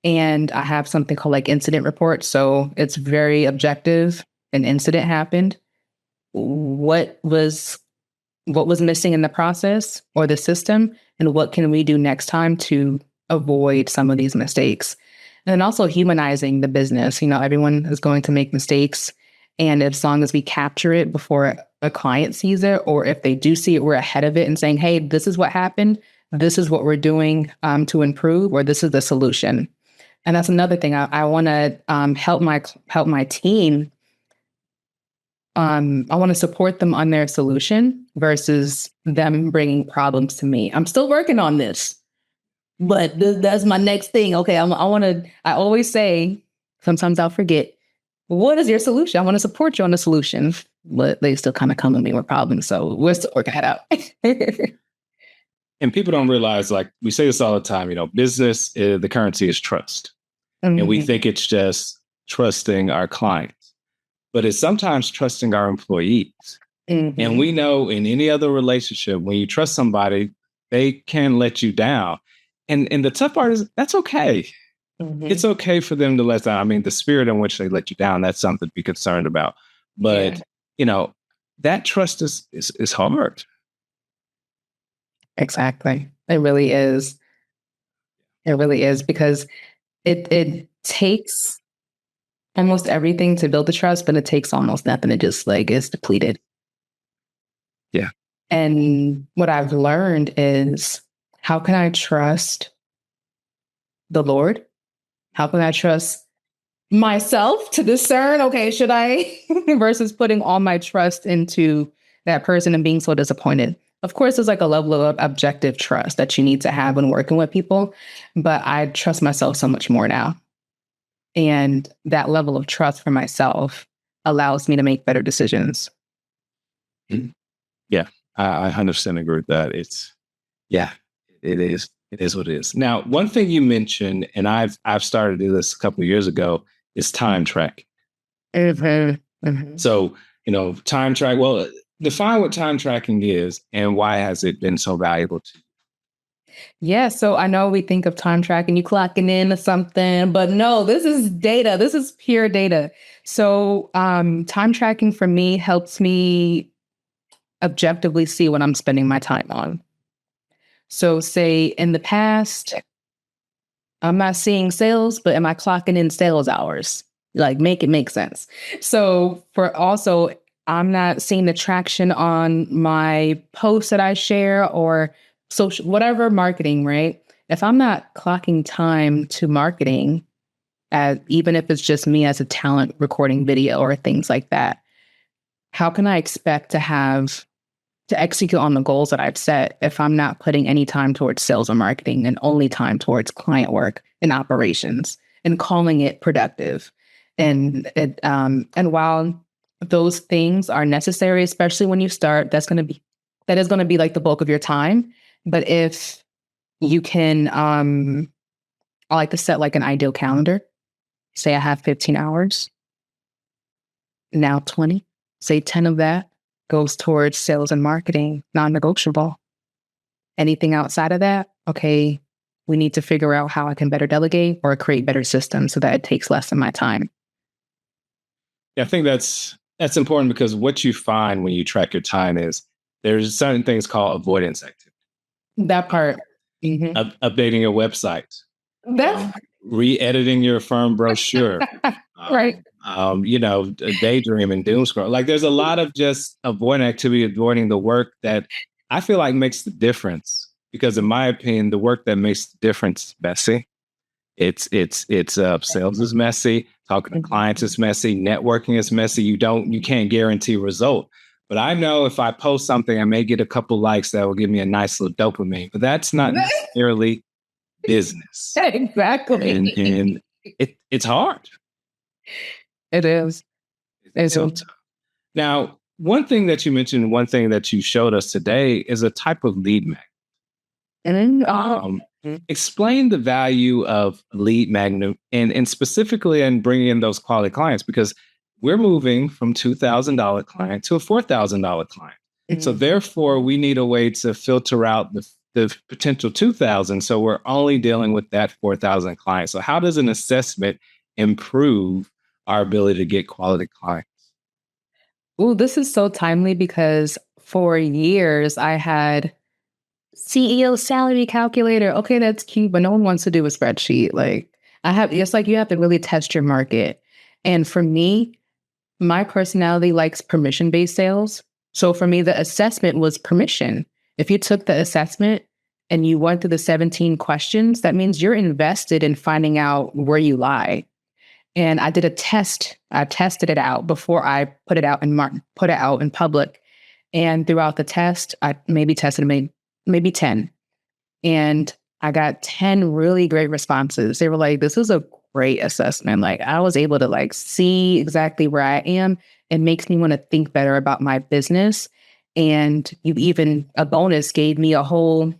And I have something called like incident report. So it's very objective. An incident happened. What was missing in the process or the system? And what can we do next time to avoid some of these mistakes. And then also humanizing the business. Everyone is going to make mistakes. And as long as we capture it before a client sees it, or if they do see it, we're ahead of it and saying, hey, this is what happened. This is what we're doing to improve, or this is the solution. And that's another thing. I want to help my team. I want to support them on their solution versus them bringing problems to me. I'm still working on this, but that's my next thing. Okay, I always say, sometimes I'll forget, what is your solution? I want to support you on the solution, but they still kind of come at me with problems. So we're still working that out. And people don't realize, like we say this all the time, business, the currency is trust. And we think it's just trusting our clients, but it's sometimes trusting our employees. And we know in any other relationship, when you trust somebody, they can let you down. And the tough part is that's okay. It's okay for them to let down. I mean, the spirit in which they let you down, that's something to be concerned about. But, that trust is hard. Exactly. It really is. It really is, because it takes almost everything to build the trust, but it takes almost nothing. It just is depleted. Yeah. And what I've learned is, how can I trust the Lord? How can I trust myself to discern, okay, should I, versus putting all my trust into that person and being so disappointed? Of course, there's a level of objective trust that you need to have when working with people, but I trust myself so much more now. And that level of trust for myself allows me to make better decisions. Yeah, I 100% agree with that. It is. It is what it is. Now, one thing you mentioned, and I've started to do this a couple of years ago, is time tracking. So, time track. Well, define what time tracking is and why has it been so valuable to you? Yeah, so I know we think of time tracking, you clocking in or something, but no, this is data. This is pure data. So time tracking for me helps me objectively see what I'm spending my time on. So say in the past, I'm not seeing sales, but am I clocking in sales hours? Make it make sense. So I'm not seeing the traction on my posts that I share or social, whatever marketing, right? If I'm not clocking time to marketing, even if it's just me as a talent recording video or things like that, how can I expect to execute on the goals that I've set if I'm not putting any time towards sales or marketing and only time towards client work and operations and calling it productive? And while those things are necessary, especially when you start, that is going to be the bulk of your time. But if you can, I like to set an ideal calendar. Say I have 15 hours, now 20, say 10 of that goes towards sales and marketing, non-negotiable. Anything outside of that, okay, we need to figure out how I can better delegate or create better systems so that it takes less of my time. Yeah, I think that's important, because what you find when you track your time is there's certain things called avoidance activity. That part. Updating your website. That re-editing your firm brochure. right. Daydreaming, doom scroll. There's a lot of just avoiding activity, avoiding the work that I feel like makes the difference. Because in my opinion, the work that makes the difference is messy. It's sales is messy. Talking to clients is messy. Networking is messy. You can't guarantee result. But I know if I post something, I may get a couple likes that will give me a nice little dopamine. But that's not necessarily business. Exactly. And it's hard. It is. It's so tough. Now, one thing that you mentioned, one thing that you showed us today is a type of lead magnet. Explain the value of lead magnet and specifically in bringing in those quality clients, because we're moving from $2,000 client to a $4,000 client. So therefore, we need a way to filter out the potential 2,000. So we're only dealing with that 4,000 clients. So how does an assessment improve our ability to get quality clients? Oh, this is so timely, because for years I had CEO salary calculator. Okay, that's cute, but no one wants to do a spreadsheet. Like it's like you have to really test your market. And for me, my personality likes permission-based sales. So for me, the assessment was permission. If you took the assessment and you went through the 17 questions, that means you're invested in finding out where you lie. And I did a test. I tested it out before I put it out in public. And throughout the test, I maybe tested maybe 10. And I got 10 really great responses. They were like, this is a great assessment. Like I was able to like see exactly where I am. It makes me want to think better about my business. And you even a bonus gave me a whole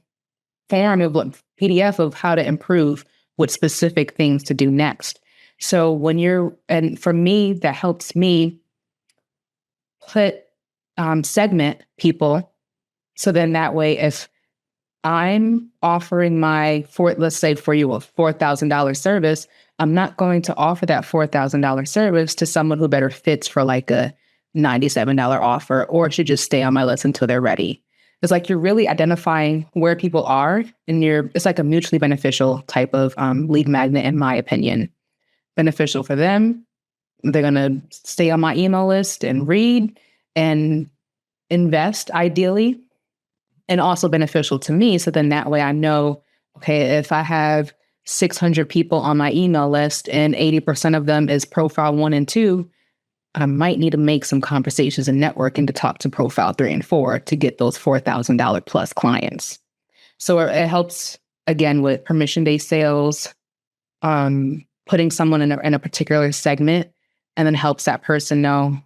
form of PDF of how to improve what specific things to do next. So and for me, that helps me put segment people. So then that way, if I'm offering let's say for you a $4,000 service, I'm not going to offer that $4,000 service to someone who better fits for like a $97 offer, or should just stay on my list until they're ready. It's like you're really identifying where people are, and it's like a mutually beneficial type of lead magnet, in my opinion. Beneficial for them. They're going to stay on my email list and read and invest ideally, and also beneficial to me. So then that way I know, okay, if I have 600 people on my email list and 80% of them is profile 1 and 2, I might need to make some conversations and networking to talk to profile 3 and 4 to get those $4,000 plus clients. So it helps, again, with permission-based sales, putting someone in a particular segment, and then helps that person know,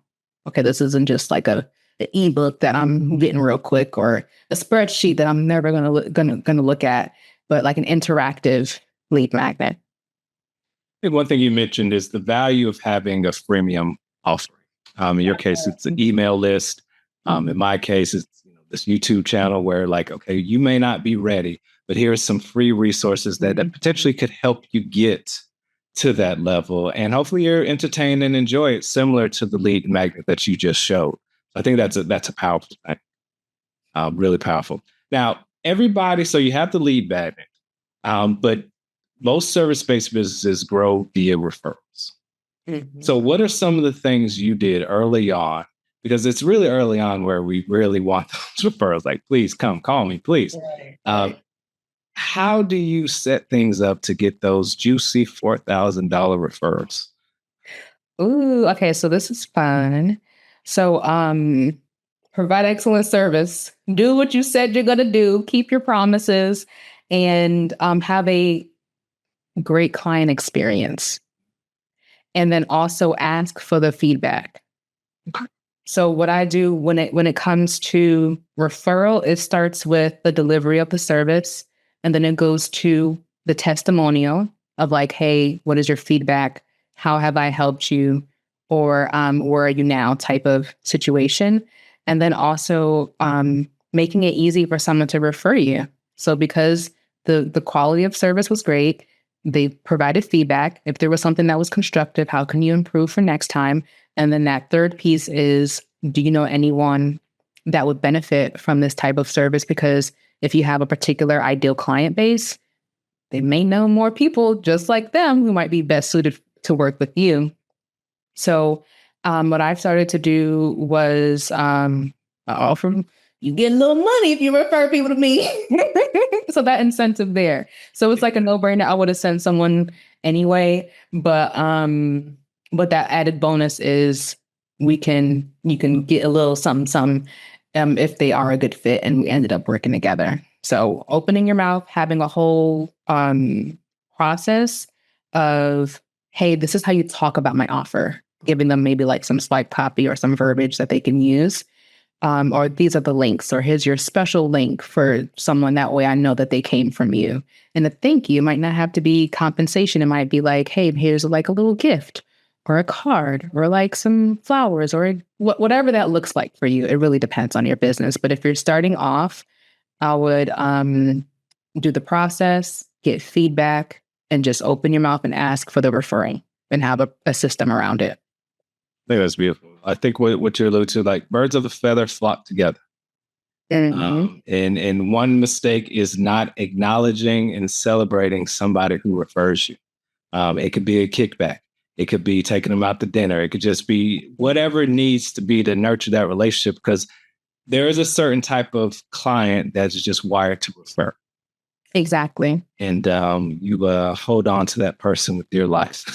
okay, this isn't just like an ebook that I'm getting real quick, or a spreadsheet that I'm never gonna look at, but like an interactive lead magnet. And one thing you mentioned is the value of having a freemium offering. In your case, it's an email list. In my case, it's this YouTube channel where like, okay, you may not be ready, but here are some free resources that potentially could help you get to that level. And hopefully you're entertained and enjoy it, similar to the lead magnet that you just showed. I think that's a powerful thing. Really powerful. Now, so you have the lead magnet, but most service-based businesses grow via referrals. Mm-hmm. So what are some of the things you did early on? Because it's really early on where we really want those referrals. Like, please come, call me, please. Right. How do you set things up to get those juicy $4,000 referrals? Ooh, okay. So this is fun. So, provide excellent service. Do what you said you're going to do. Keep your promises, and have a great client experience. And then also ask for the feedback. So what I do when it comes to referral, it starts with the delivery of the service, and then it goes to the testimonial of like, hey, what is your feedback? How have I helped you? Or where are you now type of situation. And then also making it easy for someone to refer you. So because the quality of service was great, they provided feedback. If there was something that was constructive, how can you improve for next time? And then that third piece is, do you know anyone that would benefit from this type of service? Because if you have a particular ideal client base, they may know more people just like them who might be best suited to work with you. So what I've started to do was offer, you get a little money if you refer people to me. So that incentive there. So it's like a no-brainer. I would have sent someone anyway, but that added bonus is you can get a little something if they are a good fit and we ended up working together. So opening your mouth, having a whole process of, hey, this is how you talk about my offer, giving them maybe like some slide copy or some verbiage that they can use. Or these are the links, or here's your special link for someone. That way I know that they came from you. And the thank you might not have to be compensation. It might be like, hey, here's like a little gift or a card or like some flowers or whatever that looks like for you. It really depends on your business. But if you're starting off, I would do the process, get feedback, and just open your mouth and ask for the referring and have a system around it. I think that's beautiful. I think what you allude to, like birds of a feather flock together. And one mistake is not acknowledging and celebrating somebody who refers you. It could be a kickback. It could be taking them out to dinner. It could just be whatever it needs to be to nurture that relationship, because there is a certain type of client that's just wired to refer. Exactly. And you hold on to that person with your life.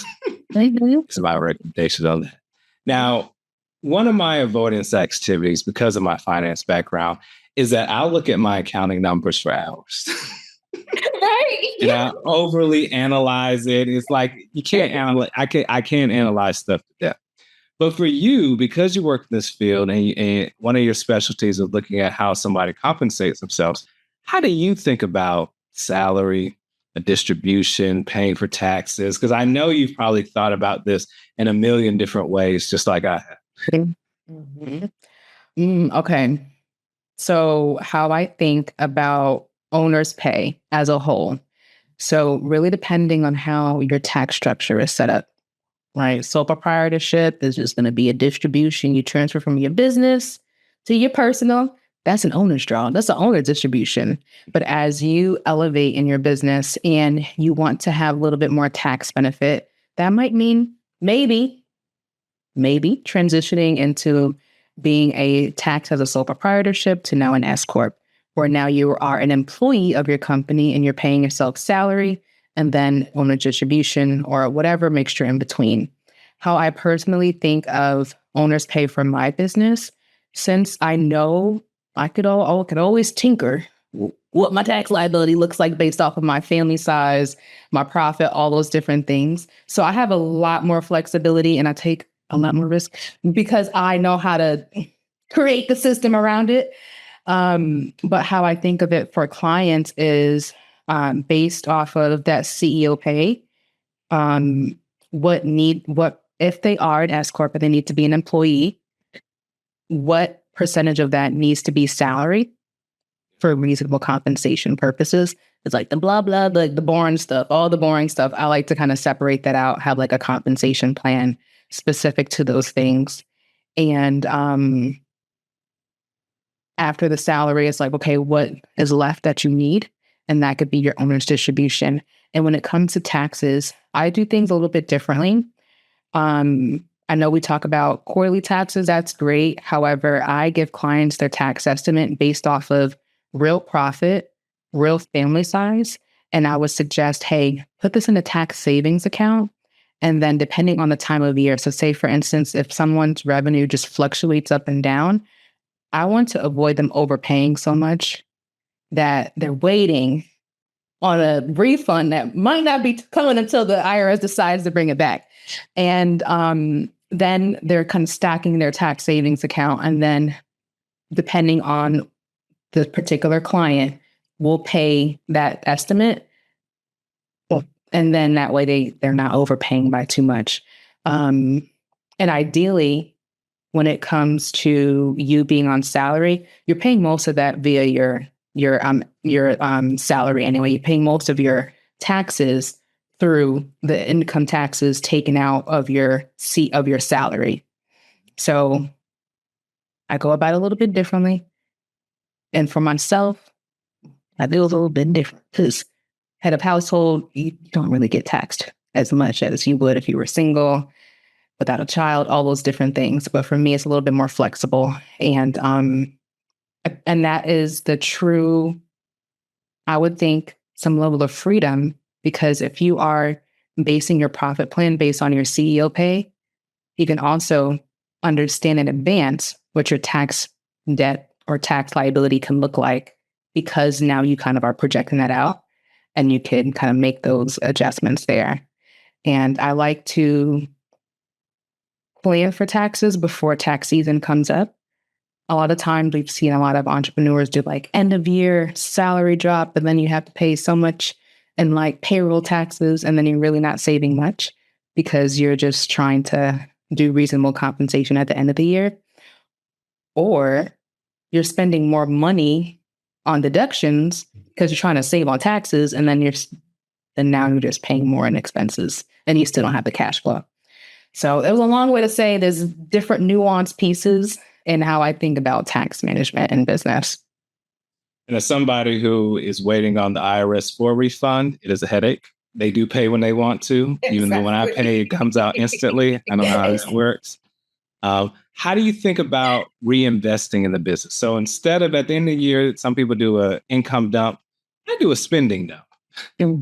It's my recommendation on that. Now, one of my avoidance activities, because of my finance background, is that I'll look at my accounting numbers for hours. Right. And I overly analyze it. It's like you can't analyze. I can't analyze stuff to death. But for you, because you work in this field and one of your specialties is looking at how somebody compensates themselves, how do you think about salary, a distribution, paying for taxes? Because I know you've probably thought about this in a million different ways, just like I have. Okay. So how I think about owner's pay as a whole. So really depending on how your tax structure is set up, right? Sole proprietorship is just going to be a distribution you transfer from your business to your personal. That's an owner's draw. That's an owner distribution. But as you elevate in your business and you want to have a little bit more tax benefit, that might mean maybe transitioning into being a tax as a sole proprietorship to now an S corp, where now you are an employee of your company and you're paying yourself salary and then owner distribution or whatever mixture in between. How I personally think of owner's pay for my business, since I know I could always tinker what my tax liability looks like based off of my family size, my profit, all those different things. So I have a lot more flexibility and I take a lot more risk because I know how to create the system around it. But how I think of it for clients is based off of that CEO pay. What if they are an S corp and they need to be an employee? What percentage of that needs to be salary for reasonable compensation purposes? It's like the blah blah, the boring stuff, all the boring stuff. I like to kind of separate that out, have like a compensation plan specific to those things. And after the salary, it's like, okay, what is left that you need? And that could be your owner's distribution. And when it comes to taxes, I do things a little bit differently. I know we talk about quarterly taxes. That's great. However, I give clients their tax estimate based off of real profit, real family size. And I would suggest, hey, put this in a tax savings account. And then depending on the time of year, so say, for instance, if someone's revenue just fluctuates up and down, I want to avoid them overpaying so much that they're waiting on a refund that might not be coming until the IRS decides to bring it back. And then they're kind of stacking their tax savings account. And then depending on the particular client, will pay that estimate. And then that way they're not overpaying by too much. And ideally, when it comes to you being on salary, you're paying most of that via your salary anyway. You're paying most of your taxes through the income taxes taken out of your salary. So I go about it a little bit differently. And for myself, I do a little bit different because head of household, you don't really get taxed as much as you would if you were single, without a child, all those different things. But for me, it's a little bit more flexible. And that is the true, I would think, some level of freedom, because if you are basing your profit plan based on your CEO pay, you can also understand in advance what your tax debt or tax liability can look like, because now you kind of are projecting that out and you can kind of make those adjustments there. And I like to plan for taxes before tax season comes up. A lot of times we've seen a lot of entrepreneurs do like end of year salary drop, but then you have to pay so much in like payroll taxes, and then you're really not saving much because you're just trying to do reasonable compensation at the end of the year. Or you're spending more money on deductions because you're trying to save on taxes, and then now you're just paying more in expenses and you still don't have the cash flow. So it was a long way to say there's different nuanced pieces in how I think about tax management in business. And as somebody who is waiting on the IRS for a refund, it is a headache. They do pay when they want to, even though when I pay, it comes out instantly. I don't know how this works. How do you think about reinvesting in the business? So instead of at the end of the year, some people do an income dump. I do a spending dump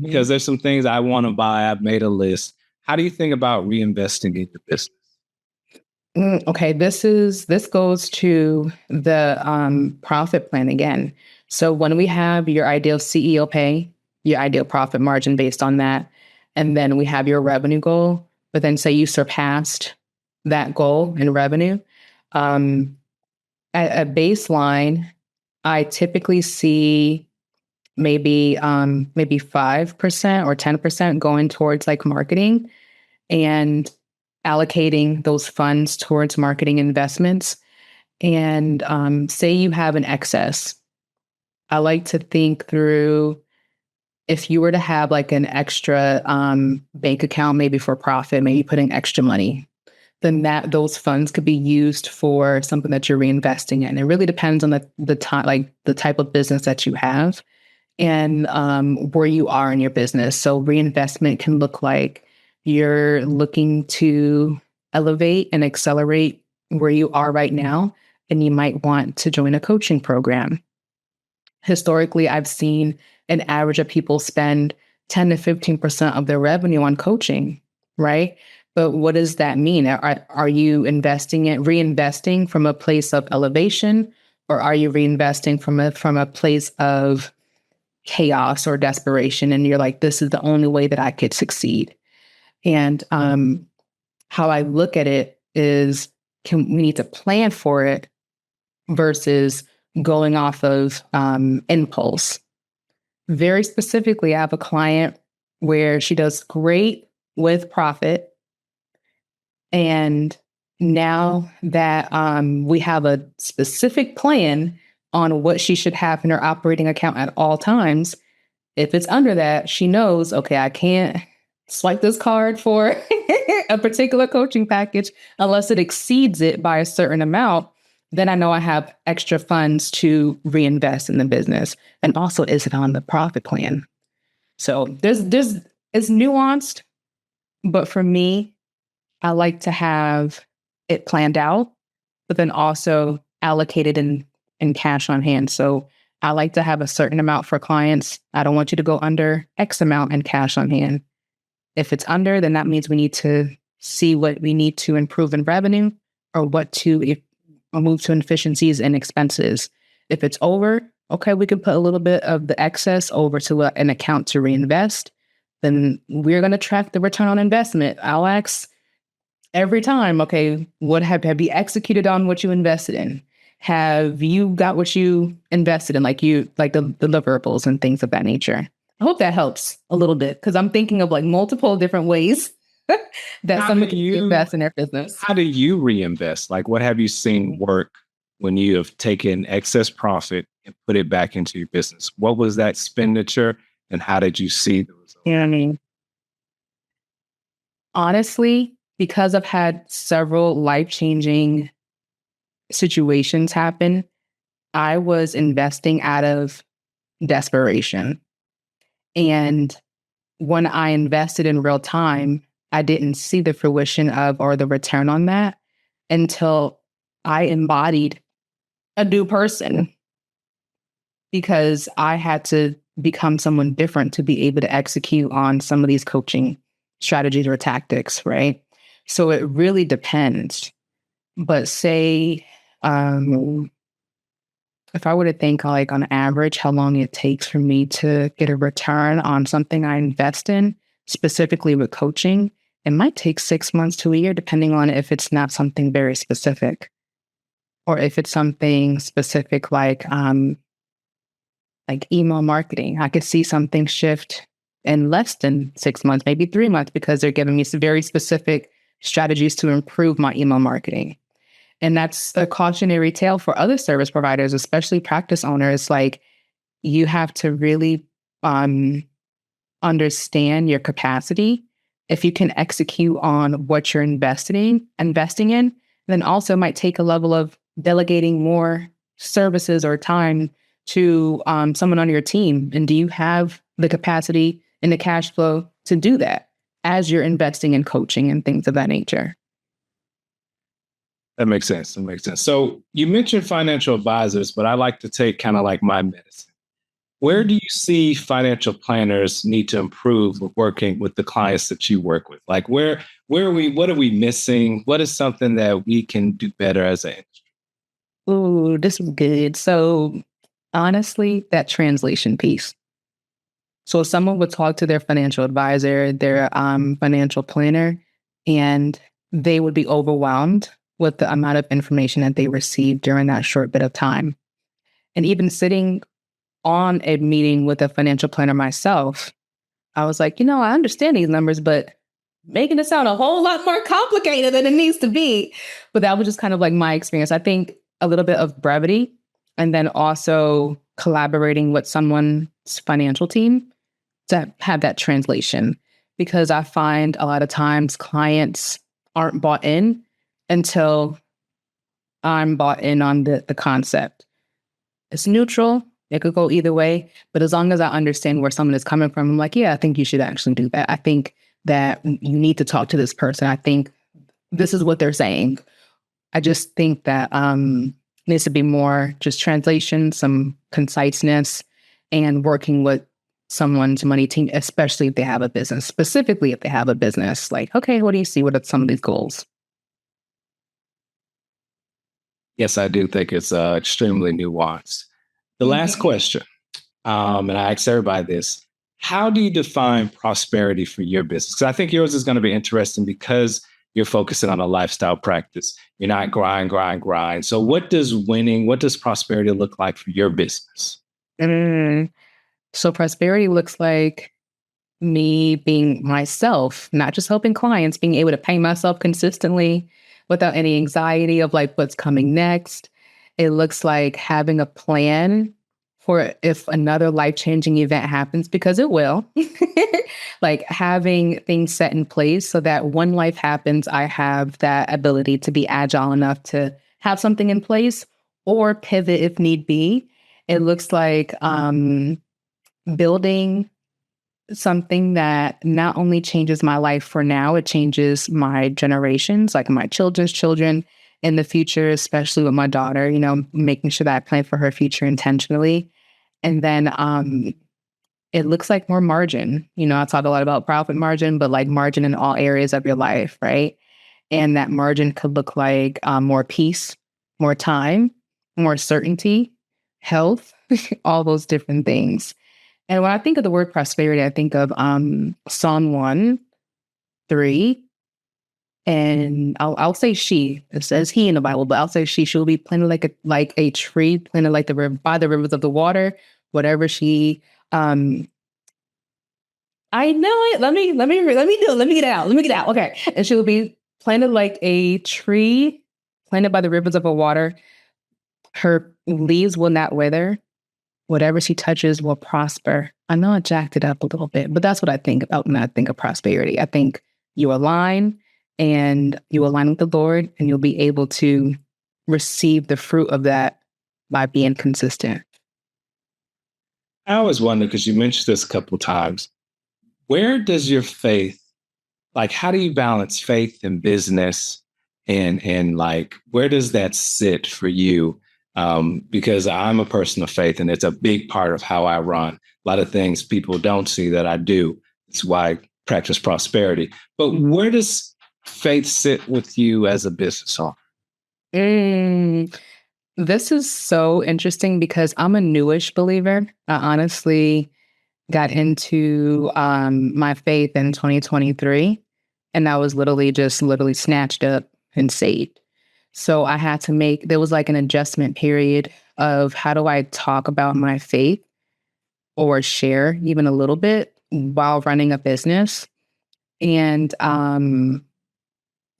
because there's some things I want to buy. I've made a list. How do you think about reinvesting in your business? Okay, this goes to the profit plan again. So when we have your ideal CEO pay, your ideal profit margin based on that, and then we have your revenue goal, but then say you surpassed that goal in revenue, at a baseline, I typically see maybe 5% or 10% going towards like marketing and allocating those funds towards marketing investments. And say you have an excess. I like to think through if you were to have like an extra bank account, maybe for profit, maybe putting extra money, then those funds could be used for something that you're reinvesting in. It really depends on the time, like the type of business that you have and where you are in your business. So reinvestment can look like you're looking to elevate and accelerate where you are right now, and you might want to join a coaching program. Historically, I've seen an average of people spend 10 to 15% of their revenue on coaching, right? But what does that mean? Are you reinvesting from a place of elevation, or are you reinvesting from a place of chaos or desperation? And you're like, this is the only way that I could succeed. And how I look at it is, we need to plan for it versus going off of impulse. Very specifically, I have a client where she does great with profit. And now that we have a specific plan on what she should have in her operating account at all times, if it's under that, she knows, okay, I can't swipe this card for a particular coaching package unless it exceeds it by a certain amount. Then I know I have extra funds to reinvest in the business. And also, is it on the profit plan? So it's nuanced, but for me, I like to have it planned out, but then also allocated in cash on hand. So I like to have a certain amount for clients. I don't want you to go under X amount in cash on hand. If it's under, then that means we need to see what we need to improve in revenue or move to efficiencies and expenses. If it's over, okay, we can put a little bit of the excess over to an account to reinvest. Then we're going to track the return on investment. I'll ask every time, okay, what have you executed on what you invested in? Have you got what you invested in, like the deliverables and things of that nature? I hope that helps a little bit, because I'm thinking of like multiple different ways that somebody can invest in their business. How do you reinvest? Like, what have you seen work when you have taken excess profit and put it back into your business? What was that expenditure, and how did you see the results? You know what I mean? Honestly, because I've had several life-changing situations happen, I was investing out of desperation. And when I invested in real time, I didn't see the fruition of or the return on that until I embodied a new person, because I had to become someone different to be able to execute on some of these coaching strategies or tactics, right? So it really depends. But say, if I were to think like on average, how long it takes for me to get a return on something I invest in, specifically with coaching, it might take 6 months to a year, depending on if it's not something very specific, or if it's something specific like email marketing. I could see something shift in less than 6 months, maybe 3 months, because they're giving me some very specific strategies to improve my email marketing. And that's a cautionary tale for other service providers, especially practice owners. Like, you have to really understand your capacity. If you can execute on what you're investing in, then also might take a level of delegating more services or time to someone on your team? And do you have the capacity and the cash flow to do that as you're investing in coaching and things of that nature? That makes sense. That makes sense. So you mentioned financial advisors, but I like to take kind of like my medicine. Where do you see financial planners need to improve with working with the clients that you work with? Like where are we, what are we missing? What is something that we can do better as an industry? Ooh, this is good. So honestly, that translation piece. So someone would talk to their financial advisor, their financial planner, and they would be overwhelmed with the amount of information that they received during that short bit of time. And even sitting on a meeting with a financial planner myself, I was like, I understand these numbers, but making it sound a whole lot more complicated than it needs to be. But that was just kind of like my experience. I think a little bit of brevity and then also collaborating with someone's financial team to have that translation. Because I find a lot of times clients aren't bought in until I'm bought in on the concept. It's neutral. It could go either way. But as long as I understand where someone is coming from, I'm like, yeah, I think you should actually do that. I think that you need to talk to this person. I think this is what they're saying. I just think that needs to be more just translation, some conciseness, and working with someone's money team, especially if they have a business, specifically if they have a business. Like, okay, what do you see? What are some of these goals? Yes, I do think it's extremely nuanced. The last question, and I ask everybody this: how do you define prosperity for your business? Because I think yours is going to be interesting because you're focusing on a lifestyle practice. You're not grind, grind, grind. So, what does winning, what does prosperity look like for your business? Mm. So prosperity looks like me being myself, not just helping clients, being able to pay myself consistently without any anxiety of like what's coming next. It looks like having a plan for if another life-changing event happens, because it will. Like having things set in place so that when life happens, I have that ability to be agile enough to have something in place or pivot if need be. It looks like building something that not only changes my life for now, it changes my generations, like my children's children in the future, especially with my daughter, making sure that I plan for her future intentionally. And then it looks like more margin. I talk a lot about profit margin, but like margin in all areas of your life, right? And that margin could look like more peace, more time, more certainty, health, all those different things. And when I think of the word prosperity, I think of Psalm 1:3. And I'll say she. It says he in the Bible, but I'll say she. She'll be planted like a tree, planted like the river by the rivers of the water. Whatever she, I know it. Let me get it out. Let me get it out. Okay, and she will be planted like a tree, planted by the rivers of the water. Her leaves will not wither. Whatever she touches will prosper. I know I jacked it up a little bit, but that's what I think about when I think of prosperity. I think you align with the Lord, and you'll be able to receive the fruit of that by being consistent. I always wonder, because you mentioned this a couple of times, where does your faith, like, how do you balance faith and business, and like, where does that sit for you? Because I'm a person of faith, and it's a big part of how I run. A lot of things people don't see that I do. It's why I practice prosperity. But where does faith sit with you as a business owner? Mm, this is so interesting because I'm a newish believer. I honestly got into my faith in 2023, and I was literally snatched up and saved. So I had to there was like an adjustment period of how do I talk about my faith or share even a little bit while running a business. And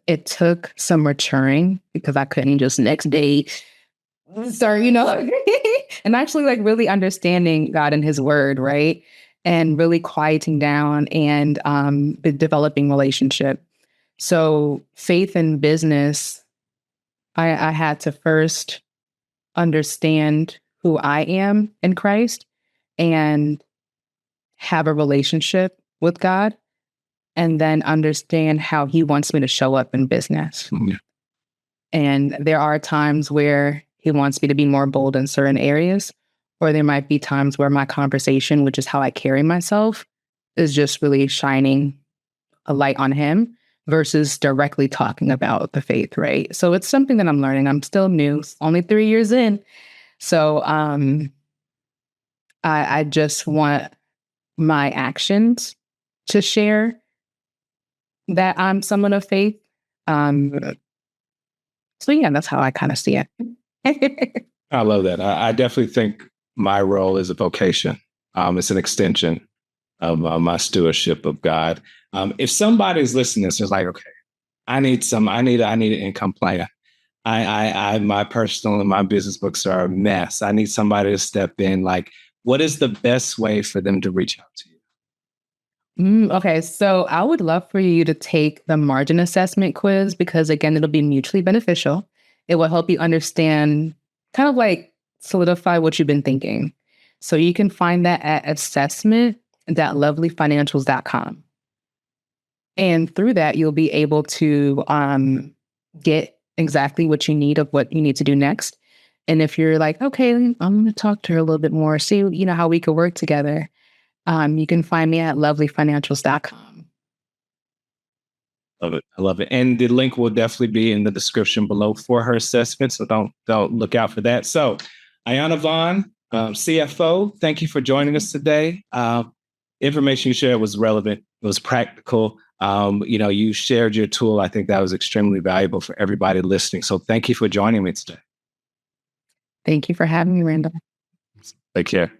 it took some maturing because I couldn't just next day start, and actually like really understanding God and his word, right? And really quieting down and developing relationship. So faith and business, I had to first understand who I am in Christ and have a relationship with God, and then understand how he wants me to show up in business. Mhm. And there are times where he wants me to be more bold in certain areas, or there might be times where my conversation, which is how I carry myself, is just really shining a light on him versus directly talking about the faith, right? So it's something that I'm learning. I'm still new, only 3 years in. So I just want my actions to share that I'm someone of faith. Um, so yeah, that's how I kind of see it. I love that. I definitely think my role is a vocation. It's an extension of my stewardship of God. If somebody's listening, it's like, okay, I need an income plan. My personal and my business books are a mess. I need somebody to step in. Like, what is the best way for them to reach out to you? Okay, so I would love for you to take the margin assessment quiz because, again, it'll be mutually beneficial. It will help you understand, kind of like solidify what you've been thinking. So you can find that at assessment.lovelyfinancials.com. And through that, you'll be able to get exactly what you need of what you need to do next. And if you're like, okay, I'm going to talk to her a little bit more, see, how we could work together. You can find me at lovelyfinancials.com. Love it. I love it. And the link will definitely be in the description below for her assessment. So don't look out for that. So Iyanna Vaughn, CFO, thank you for joining us today. Information you shared was relevant. It was practical. You shared your tool. I think that was extremely valuable for everybody listening. So thank you for joining me today. Thank you for having me, Randall. Take care.